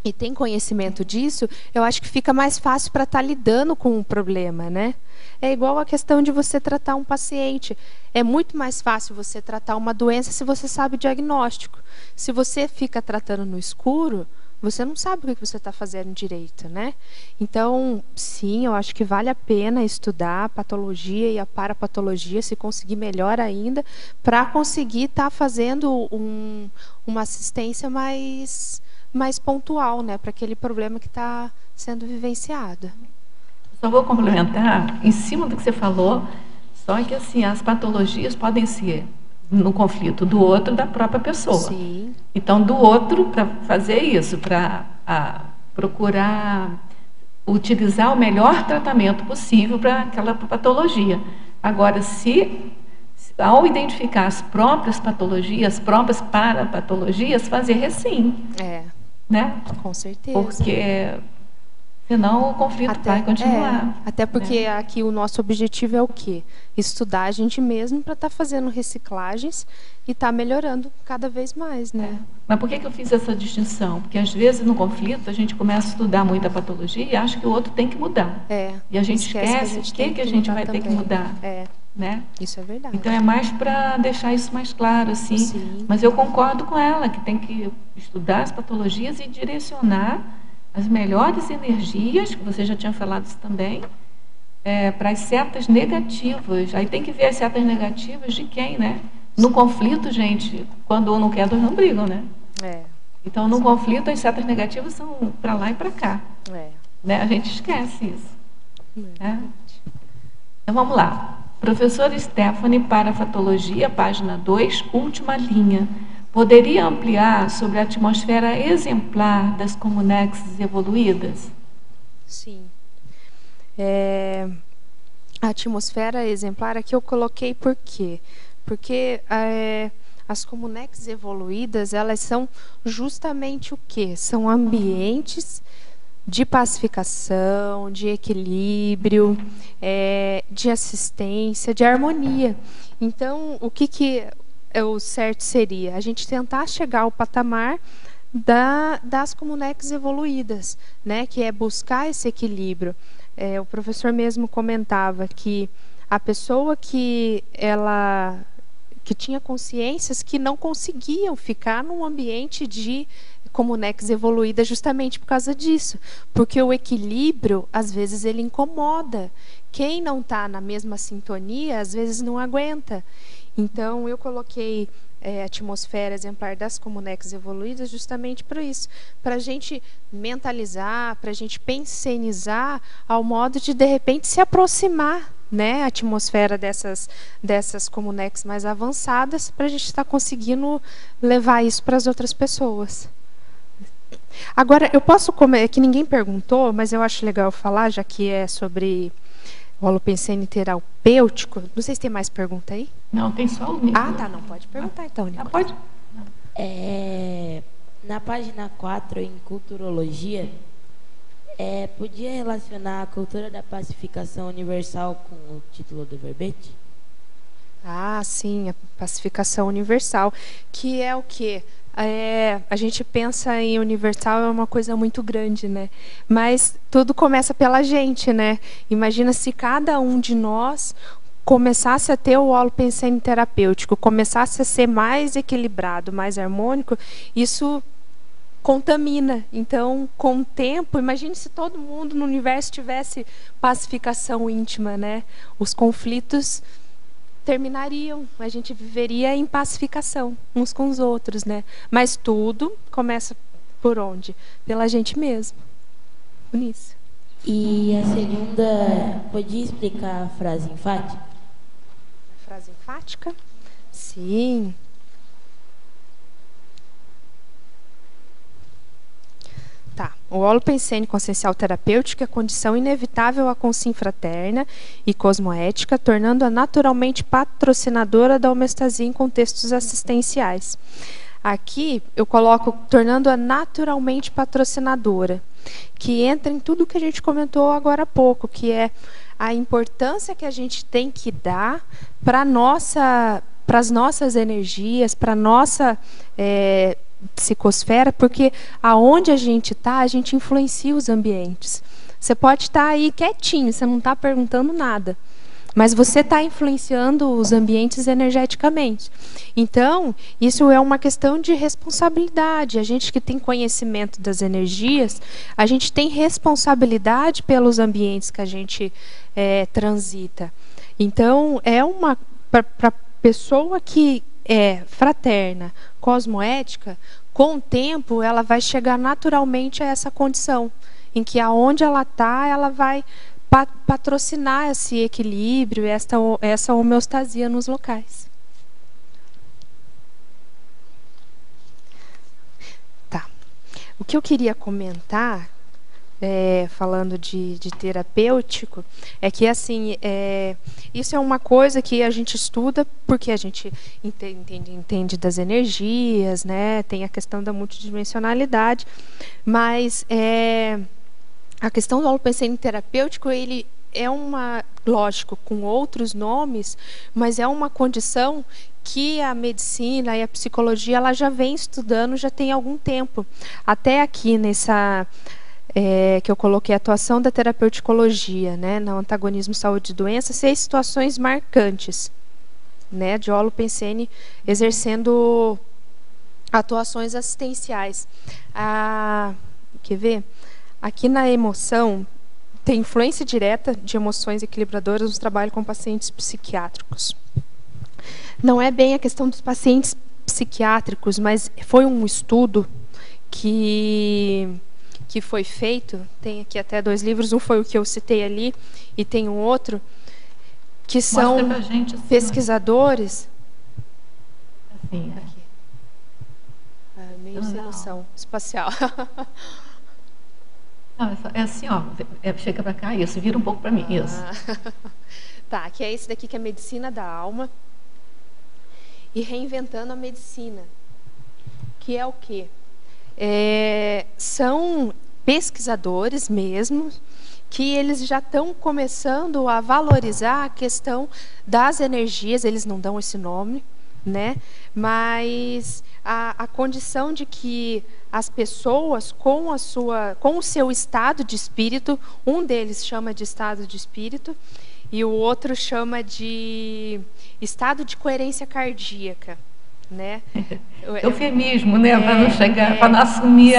e tem conhecimento disso, eu acho que fica mais fácil para estar lidando com o problema, né? É igual a questão de você tratar um paciente. É muito mais fácil você tratar uma doença se você sabe o diagnóstico. Se você fica tratando no escuro, você não sabe o que você está fazendo direito, né? Então, sim, eu acho que vale a pena estudar a patologia e a parapatologia, se conseguir melhor ainda, para conseguir estar fazendo uma assistência mais pontual, né, para aquele problema que está sendo vivenciado. Só vou complementar, em cima do que você falou, só que assim, as patologias podem ser no conflito do outro, da própria pessoa. Sim. Então, do outro, para fazer isso, para procurar utilizar o melhor tratamento possível para aquela patologia. Agora, se ao identificar as próprias patologias, as próprias parapatologias, fazer recém. Né? Com certeza. Porque senão o conflito vai continuar. Até porque aqui o nosso objetivo é o quê? Estudar a gente mesmo para estar fazendo reciclagens e estar melhorando cada vez mais, né? Mas por que eu fiz essa distinção? Porque às vezes no conflito a gente começa a estudar muito a patologia e acha que o outro tem que mudar. E a gente esquece o que a gente vai ter que mudar. Né? Isso é verdade. Então é mais para deixar isso mais claro, assim. Sim. Mas eu concordo com ela que tem que estudar as patologias e direcionar as melhores energias, que você já tinha falado isso também, para as setas negativas. Aí tem que ver as setas negativas de quem, né? No conflito, gente, quando um não quer, dois não brigam, né? Então, no conflito, as setas negativas são para lá e para cá. Né? A gente esquece isso. Né? Então, vamos lá. Professora Stephanie, Parafatologia, página 2, última linha. Poderia ampliar sobre a atmosfera exemplar das comunexes evoluídas? Sim. A atmosfera exemplar aqui eu coloquei por quê? Porque as comunexes evoluídas, elas são justamente o quê? São ambientes de pacificação, de equilíbrio, de assistência, de harmonia. Então, o que o certo seria? A gente tentar chegar ao patamar das comunexes evoluídas, né? Que é buscar esse equilíbrio. O professor mesmo comentava que a pessoa que tinha consciências que não conseguiam ficar num ambiente de comunex evoluída justamente por causa disso, porque o equilíbrio às vezes ele incomoda. Quem não está na mesma sintonia às vezes não aguenta. Então eu coloquei atmosfera exemplar das comunex evoluídas justamente por isso, para a gente mentalizar, para a gente pensenizar ao modo de repente se aproximar, né, a atmosfera dessas comunex mais avançadas, para a gente estar conseguindo levar isso para as outras pessoas. Agora, eu posso que ninguém perguntou, mas eu acho legal falar, já que é sobre o holopensene terapêutico. Não sei se tem mais pergunta aí. Não, tem só o Nico. Ah, tá, não, pode perguntar então, Nico. Pode? Na página 4, em Culturologia, podia relacionar a cultura da pacificação universal com o título do verbete? Ah, sim, a pacificação universal, que é o quê? A gente pensa em universal, é uma coisa muito grande, né? Mas tudo começa pela gente, né? Imagina se cada um de nós começasse a ter o holopensene terapêutico, começasse a ser mais equilibrado, mais harmônico, isso contamina. Então, com o tempo, imagine se todo mundo no universo tivesse pacificação íntima, né? Os conflitos terminariam, a gente viveria em pacificação uns com os outros, né? Mas tudo começa por onde? Pela gente mesmo. Nisso. E a segunda, podia explicar a frase enfática? A frase enfática? Sim. Tá. O holopensene consciencial terapêutico é condição inevitável à consciência fraterna e cosmoética, tornando-a naturalmente patrocinadora da homeostasia em contextos assistenciais. Aqui eu coloco tornando-a naturalmente patrocinadora, que entra em tudo que a gente comentou agora há pouco, que é a importância que a gente tem que dar para as nossas energias, para a nossa psicosfera, porque aonde a gente está, a gente influencia os ambientes. Você pode estar aí quietinho, você não está perguntando nada, mas você está influenciando os ambientes energeticamente. Então, isso é uma questão de responsabilidade. A gente que tem conhecimento das energias, a gente tem responsabilidade pelos ambientes que a gente transita. Então, para a pessoa que é fraterna, cosmoética, com o tempo, ela vai chegar naturalmente a essa condição, em que aonde ela está, ela vai patrocinar esse equilíbrio, essa homeostasia nos locais. Tá. O que eu queria comentar, falando de terapêutico, é que assim, isso é uma coisa que a gente estuda porque a gente entende das energias, né? Tem a questão da multidimensionalidade, mas a questão do holopensene terapêutico, ele é lógico, com outros nomes, mas é uma condição que a medicina e a psicologia ela já vem estudando já tem algum tempo. Até aqui nessa que eu coloquei a atuação da terapeuticologia, né, no antagonismo saúde e doença, 6 situações marcantes, né, de holopensene exercendo atuações assistenciais. Quer ver? Aqui na emoção, tem influência direta de emoções equilibradoras no trabalho com pacientes psiquiátricos. Não é bem a questão dos pacientes psiquiátricos, mas foi um estudo que foi feito, tem aqui até 2 livros, um foi o que eu citei ali, e tem um outro, que são gente, assim, pesquisadores... Assim, aqui. Meio sem noção espacial. Não, é assim, ó, chega para cá, isso, vira um pouco para mim, isso. Tá, que é esse daqui que é Medicina da Alma e Reinventando a Medicina, que é o quê? São pesquisadores mesmo, que eles já estão começando a valorizar a questão das energias, eles não dão esse nome, né? Mas a condição de que as pessoas com o seu estado de espírito, um deles chama de estado de espírito e o outro chama de estado de coerência cardíaca, né? Eufemismo, né? Para não chegar, para não assumir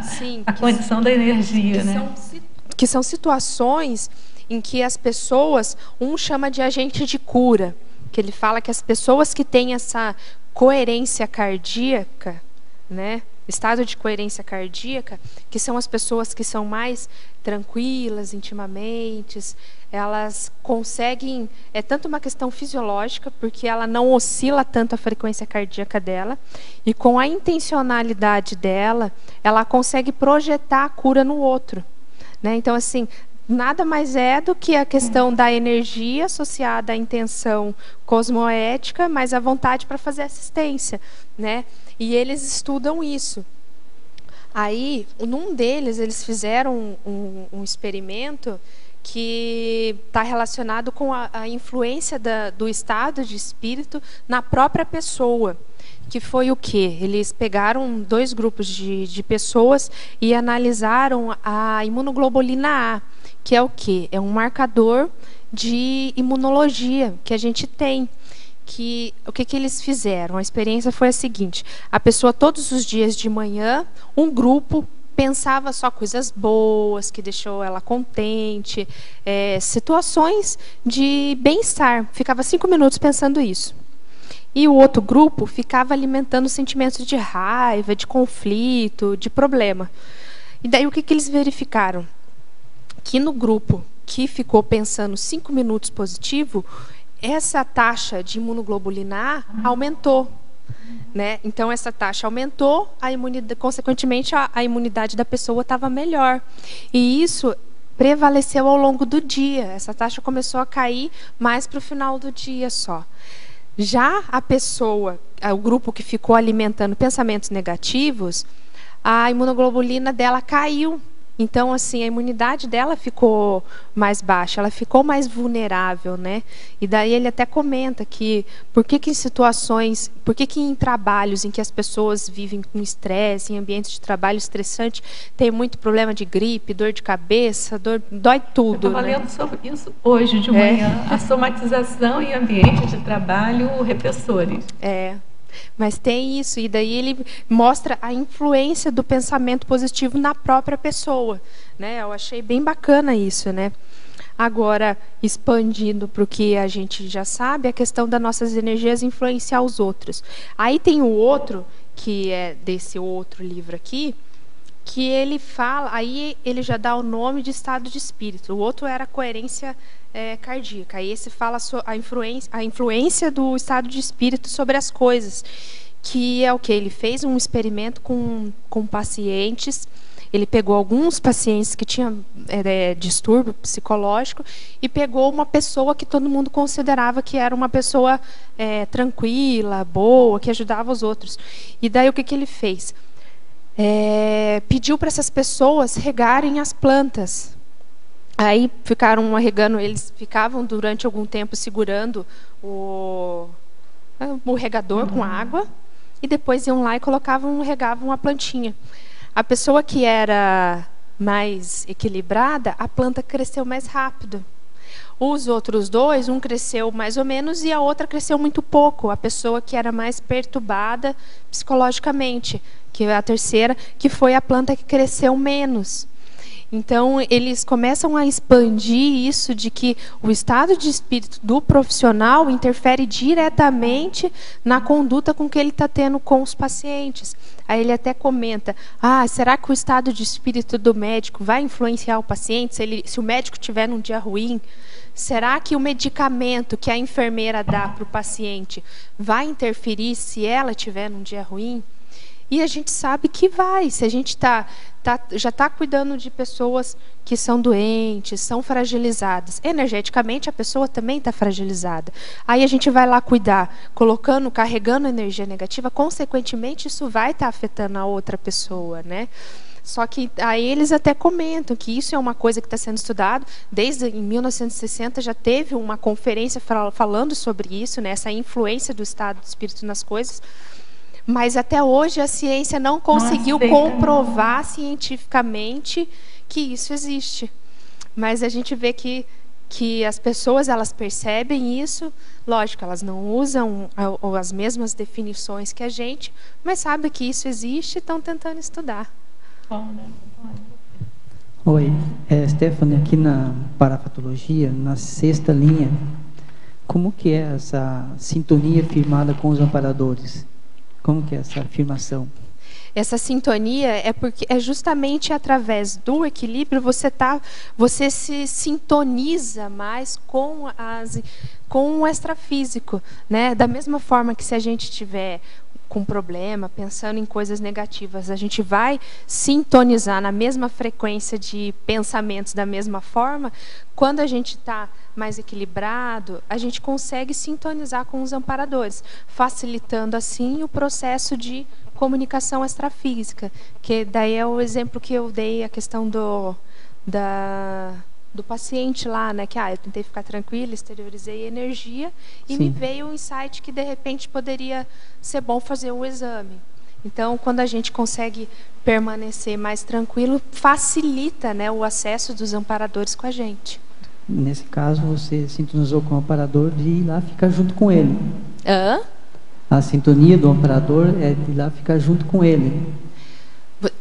sim, a condição da energia, né? Que são situações em que as pessoas, um chama de agente de cura, que ele fala que as pessoas que têm essa coerência cardíaca, né, estado de coerência cardíaca, que são as pessoas que são mais tranquilas intimamente, elas conseguem, é tanto uma questão fisiológica, porque ela não oscila tanto a frequência cardíaca dela, e com a intencionalidade dela, ela consegue projetar a cura no outro, né? Então, assim, nada mais é do que a questão da energia associada à intenção cosmoética, mas a vontade para fazer assistência, né? E eles estudam isso. Aí, num deles, eles fizeram um experimento que está relacionado com a influência do estado de espírito na própria pessoa. Que foi o quê? Eles pegaram 2 grupos de pessoas e analisaram a imunoglobulina A, que é o quê? É um marcador de imunologia que a gente tem. O que eles fizeram? A experiência foi a seguinte: a pessoa todos os dias de manhã, um grupo pensava só coisas boas, que deixou ela contente, situações de bem-estar. Ficava 5 minutos pensando isso. E o outro grupo ficava alimentando sentimentos de raiva, de conflito, de problema. E daí o que eles verificaram? Que no grupo que ficou pensando 5 minutos positivo, essa taxa de imunoglobulina A aumentou. Né? Então, essa taxa aumentou, consequentemente, a imunidade da pessoa estava melhor. E isso prevaleceu ao longo do dia. Essa taxa começou a cair mais para o final do dia só. Já a pessoa, o grupo que ficou alimentando pensamentos negativos, a imunoglobulina dela caiu. Então, assim, a imunidade dela ficou mais baixa, ela ficou mais vulnerável, né? E daí ele até comenta que por que em situações, por que em trabalhos em que as pessoas vivem com estresse, em ambientes de trabalho estressante, tem muito problema de gripe, dor de cabeça, dói tudo. Eu estava lendo sobre isso hoje de manhã, a somatização em ambientes de trabalho repressores. Mas tem isso, e daí ele mostra a influência do pensamento positivo na própria pessoa, né? Eu achei bem bacana isso, né? Agora, expandindo para o que a gente já sabe, a questão das nossas energias influenciar os outros. Aí tem o outro, que é desse outro livro aqui, que ele fala, aí ele já dá o nome de estado de espírito. O outro era coerência cardíaca. Aí esse fala a influência do estado de espírito sobre as coisas, que é o que ele fez um experimento com pacientes. Ele pegou alguns pacientes que tinham distúrbio psicológico e pegou uma pessoa que todo mundo considerava que era uma pessoa tranquila, boa, que ajudava os outros. E daí o que ele fez? Pediu para essas pessoas regarem as plantas. Aí ficaram regando, eles ficavam durante algum tempo segurando o regador com água e depois iam lá e regavam a plantinha. A pessoa que era mais equilibrada, a planta cresceu mais rápido. Os outros dois, um cresceu mais ou menos e a outra cresceu muito pouco. A pessoa que era mais perturbada psicologicamente, que é a terceira, que foi a planta que cresceu menos. Então, eles começam a expandir isso de que o estado de espírito do profissional interfere diretamente na conduta com que ele está tendo com os pacientes. Aí ele até comenta, será que o estado de espírito do médico vai influenciar o paciente se o médico tiver num dia ruim? Será que o medicamento que a enfermeira dá para o paciente vai interferir se ela tiver num dia ruim? E a gente sabe que vai, se a gente já está cuidando de pessoas que são doentes, são fragilizadas. Energeticamente, a pessoa também está fragilizada. Aí a gente vai lá cuidar, carregando energia negativa, consequentemente, isso vai estar afetando a outra pessoa, né? Só que aí eles até comentam que isso é uma coisa que está sendo estudado. Desde em 1960 já teve uma conferência falando sobre isso, né? Essa influência do estado de espírito nas coisas. Mas até hoje a ciência não conseguiu comprovar cientificamente que isso existe. Mas a gente vê que as pessoas elas percebem isso. Lógico, elas não usam as mesmas definições que a gente, mas sabem que isso existe e estão tentando estudar. Oi, Stephanie, aqui na parapatologia, na 6ª linha, como que é essa sintonia firmada com os amparadores? Como que é essa afirmação? Essa sintonia é justamente através do equilíbrio você se sintoniza mais com o extrafísico, né? Da mesma forma que se a gente tiver com problema, pensando em coisas negativas, a gente vai sintonizar na mesma frequência de pensamentos da mesma forma. Quando a gente está mais equilibrado, a gente consegue sintonizar com os amparadores, facilitando assim o processo de comunicação extrafísica, que daí é o exemplo que eu dei, a questão do paciente lá, né, que eu tentei ficar tranquila, exteriorizei energia e me veio um insight que de repente poderia ser bom fazer um exame. Então, quando a gente consegue permanecer mais tranquilo, facilita, né, o acesso dos amparadores com a gente. Nesse caso, você sintonizou com o amparador de ir lá ficar junto com ele. A sintonia do amparador é de ir lá ficar junto com ele.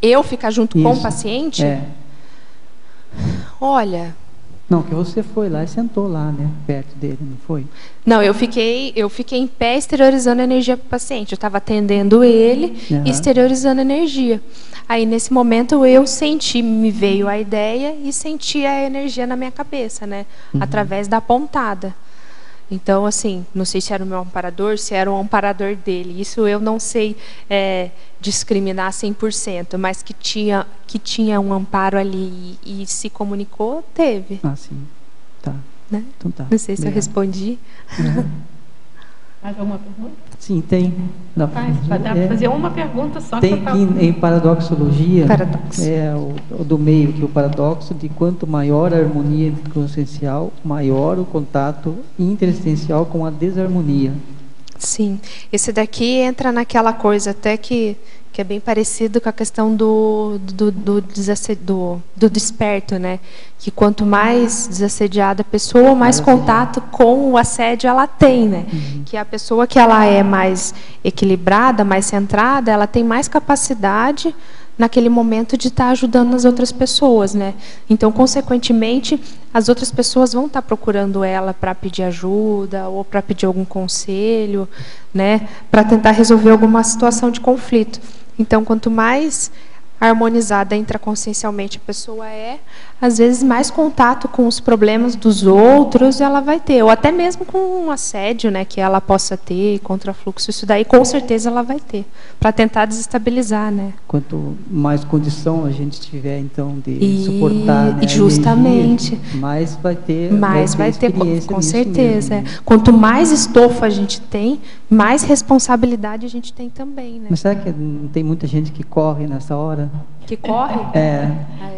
Eu ficar junto com o paciente? É. Olha, Não, que você foi lá e sentou lá, né, perto dele, não foi? Não, eu fiquei em pé exteriorizando a energia para o paciente. Eu estava atendendo ele e exteriorizando a energia. Aí, nesse momento, eu senti, me veio a ideia e senti a energia na minha cabeça, né? Através da pontada. Então, assim, não sei se era o meu amparador, se era o amparador dele. Isso eu não sei discriminar 100%, mas que tinha um amparo ali e se comunicou, teve. Ah, sim. Tá. Né? Então tá. Não sei se eu Obrigado. respondi. Mais alguma pergunta? Sim, tem. Dá Vai dar para fazer uma pergunta só. Tem aqui em paradoxologia, Paradoxo. O do meio, que é o paradoxo de quanto maior a harmonia consciencial, maior o contato interexistencial com a desarmonia. Sim. Esse daqui entra naquela coisa até que é bem parecido com a questão do desperto, né? Que quanto mais desassediada a pessoa, mais contato com o assédio ela tem, né? Que a pessoa que ela é mais equilibrada, mais centrada, ela tem mais capacidade naquele momento de estar ajudando as outras pessoas, né? Então, consequentemente, as outras pessoas vão estar procurando ela para pedir ajuda ou para pedir algum conselho, né? Para tentar resolver alguma situação de conflito. Então, quanto mais harmonizada intraconsciencialmente a pessoa às vezes mais contato com os problemas dos outros ela vai ter, ou até mesmo com um assédio, né, que ela possa ter, contrafluxo, isso daí com certeza ela vai ter, para tentar desestabilizar, né. Quanto mais condição a gente tiver, então, de suportar, né, justamente, energia, mais vai ter com certeza. Mesmo, né? Quanto mais estofa a gente tem, mais responsabilidade a gente tem também, né. Mas será que não tem muita gente que corre nessa hora? Que corre?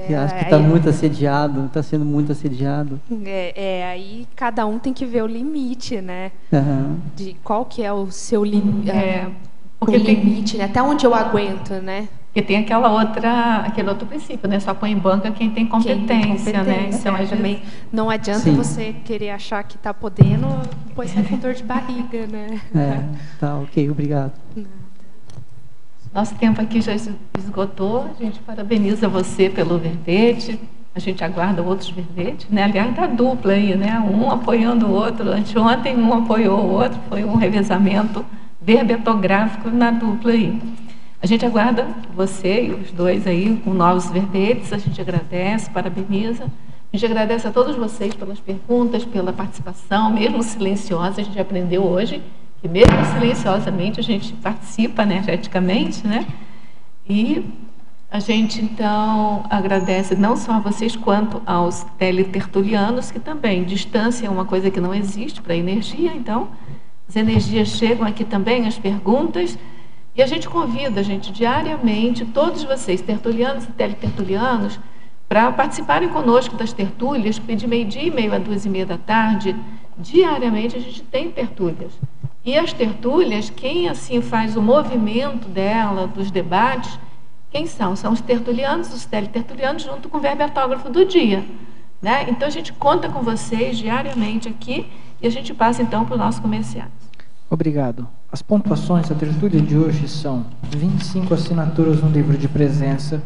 Que acho que está muito assediado, está sendo muito assediado. Aí cada um tem que ver o limite, né? De qual que é o seu limite, né? Até onde eu aguento, né? Porque tem aquele outro princípio, né? Só põe em banca quem tem competência, né? Então, também não adianta você querer achar que está podendo, pois é com dor de barriga, né? Tá, ok, obrigado. Nosso tempo aqui já esgotou. A gente parabeniza você pelo verbete. A gente aguarda outros verbetes, né? Aliás, tá dupla aí, né? Um apoiando o outro. Anteontem um apoiou o outro. Foi um revezamento verbetográfico na dupla aí. A gente aguarda você e os dois aí com novos verbetes. A gente agradece, parabeniza. A gente agradece a todos vocês pelas perguntas, pela participação, mesmo silenciosa. A gente aprendeu hoje que mesmo silenciosamente a gente participa energeticamente, né? E a gente, então, agradece não só a vocês, quanto aos teletertulianos, que também, distância é uma coisa que não existe para a energia, então, as energias chegam aqui também, as perguntas, e a gente convida, diariamente, todos vocês, tertulianos e teletertulianos, para participarem conosco das tertúlias, porque de 12h30 a 2h30 da tarde, diariamente a gente tem tertúlias. E as tertúlias, quem assim faz o movimento dela, dos debates, quem são? São os tertulianos, os teletertulianos, junto com o verbetógrafo do dia, né? Então, a gente conta com vocês diariamente aqui e a gente passa, então, para os nossos comerciais. Obrigado. As pontuações da tertúlia de hoje são 25 assinaturas no livro de presença,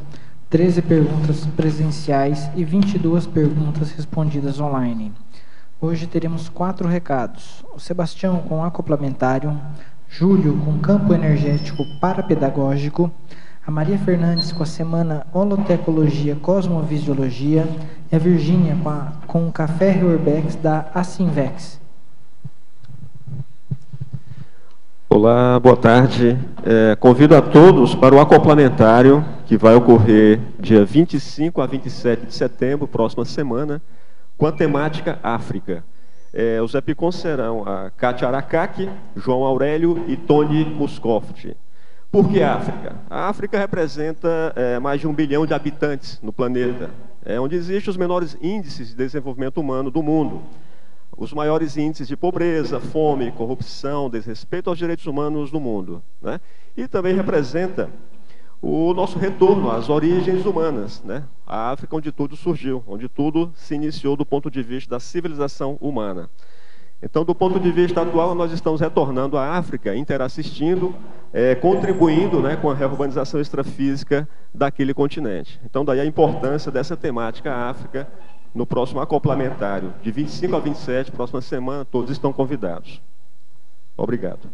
13 perguntas presenciais e 22 perguntas respondidas online. Hoje teremos 4 recados. O Sebastião com acoplamentário, Júlio com campo energético parapedagógico, a Maria Fernandes com a semana Holotecologia Cosmovisiologia e a Virgínia com o café Reurbex da Asimvex. Olá, boa tarde. Convido a todos para o acoplamentário que vai ocorrer dia 25 a 27 de setembro, próxima semana, com a temática África. Os epicons serão a Kátia Aracaki, João Aurélio e Tony Muscoft. Por que África? A África representa mais de 1 bilhão de habitantes no planeta, onde existem os menores índices de desenvolvimento humano do mundo, os maiores índices de pobreza, fome, corrupção, desrespeito aos direitos humanos no mundo, né? E também representa o nosso retorno às origens humanas, né? A África onde tudo surgiu, onde tudo se iniciou do ponto de vista da civilização humana. Então, do ponto de vista atual, nós estamos retornando à África, interassistindo, contribuindo, né, com a reurbanização extrafísica daquele continente. Então, daí a importância dessa temática África no próximo acoplamentário, de 25 a 27, próxima semana, todos estão convidados. Obrigado.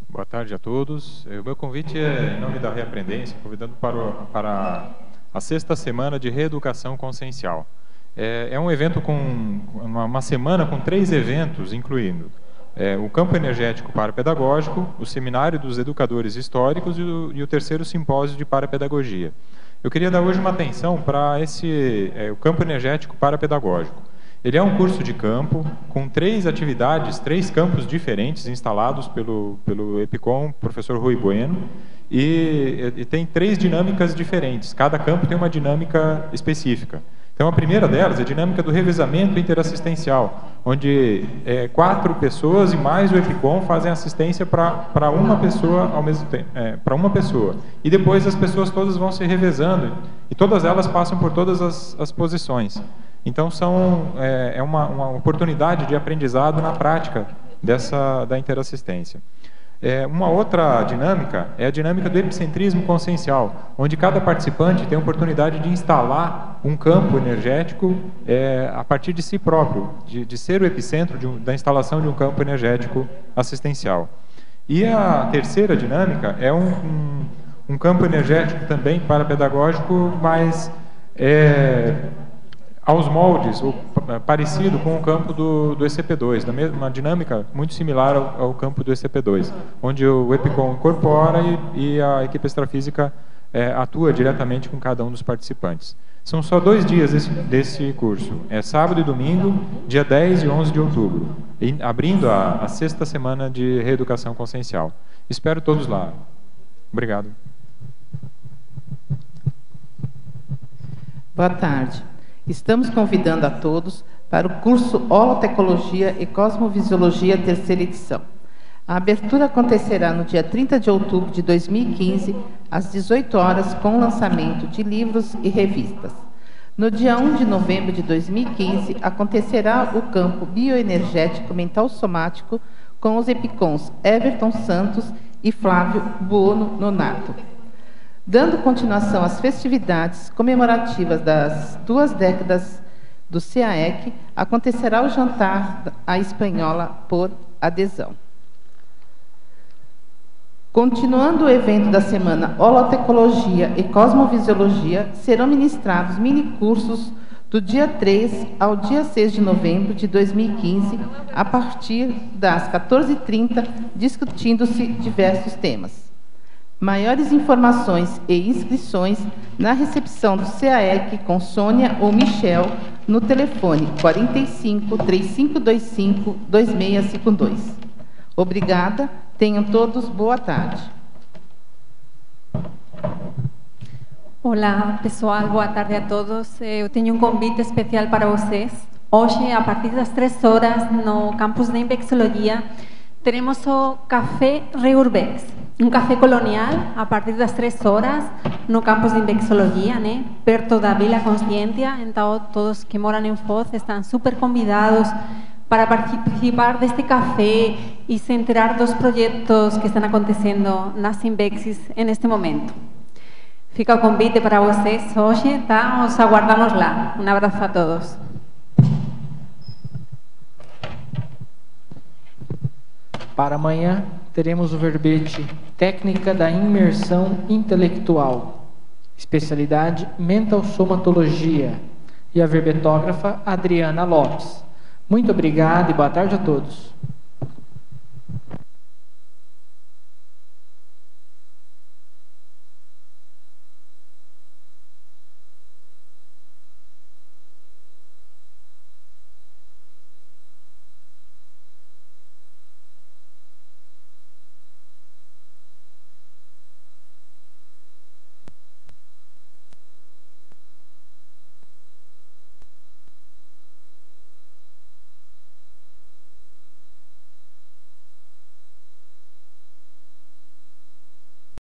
Boa tarde a todos. O meu convite é em nome da Reaprendência, convidando para a 6ª semana de reeducação consciencial. É um evento com uma semana com 3 eventos, incluindo o campo energético parapedagógico, o seminário dos educadores históricos e o 3º simpósio de parapedagogia. Eu queria dar hoje uma atenção para o campo energético parapedagógico. Ele é um curso de campo com 3 atividades, 3 campos diferentes instalados pelo EPICOM, professor Rui Bueno, e tem 3 dinâmicas diferentes. Cada campo tem uma dinâmica específica. Então, a primeira delas é a dinâmica do revezamento interassistencial, onde 4 pessoas e mais o EPICOM fazem assistência para uma pessoa ao mesmo tempo, para uma pessoa. E depois as pessoas todas vão se revezando e todas elas passam por todas as posições. Então, é uma oportunidade de aprendizado na prática da interassistência. Uma outra dinâmica é a dinâmica do epicentrismo consciencial, onde cada participante tem a oportunidade de instalar um campo energético a partir de si próprio, de ser o epicentro da instalação de um campo energético assistencial. E a terceira dinâmica é um campo energético também parapedagógico, mas aos moldes, ou parecido com o campo do ECP2, uma dinâmica muito similar ao campo do ECP2, onde o EPICOM incorpora e a equipe extrafísica atua diretamente com cada um dos participantes. São só 2 dias desse curso, sábado e domingo, dia 10 e 11 de outubro, abrindo a 6ª semana de reeducação consciencial. Espero todos lá. Obrigado. Boa tarde. Estamos convidando a todos para o curso Holotecnologia e Cosmovisiologia, 3ª edição. A abertura acontecerá no dia 30 de outubro de 2015, às 18 horas, com o lançamento de livros e revistas. No dia 1 de novembro de 2015, acontecerá o campo bioenergético mental somático com os EPICONs Everton Santos e Flávio Buono Nonato. Dando continuação às festividades comemorativas das 2 décadas do CAEC, acontecerá o jantar à espanhola por adesão. Continuando o evento da semana Holotecnologia e Cosmovisiologia, serão ministrados minicursos do dia 3 ao dia 6 de novembro de 2015, a partir das 14h30, discutindo-se diversos temas. Maiores informações e inscrições na recepção do CAEC com Sônia ou Michel no telefone 45 3525 2652. Obrigada, tenham todos boa tarde. Olá, pessoal, boa tarde a todos. Eu tenho um convite especial para vocês. Hoje, a partir das 3 horas, no campus de Invexologia, teremos o Café Reurbex, um café colonial, a partir das 3 horas, no campus de Invexologia, né? Perto da Vila Consciência. Então, todos que moram em Foz estão super convidados para participar deste café e se enterar dos projetos que estão acontecendo nas Invexis neste momento. Fica o convite para vocês hoje, tá? Os aguardamos lá. Um abraço a todos. Para amanhã, teremos o verbete Técnica da Imersão Intelectual, especialidade Mental Somatologia, e a verbetógrafa Adriana Lopes. Muito obrigado e boa tarde a todos.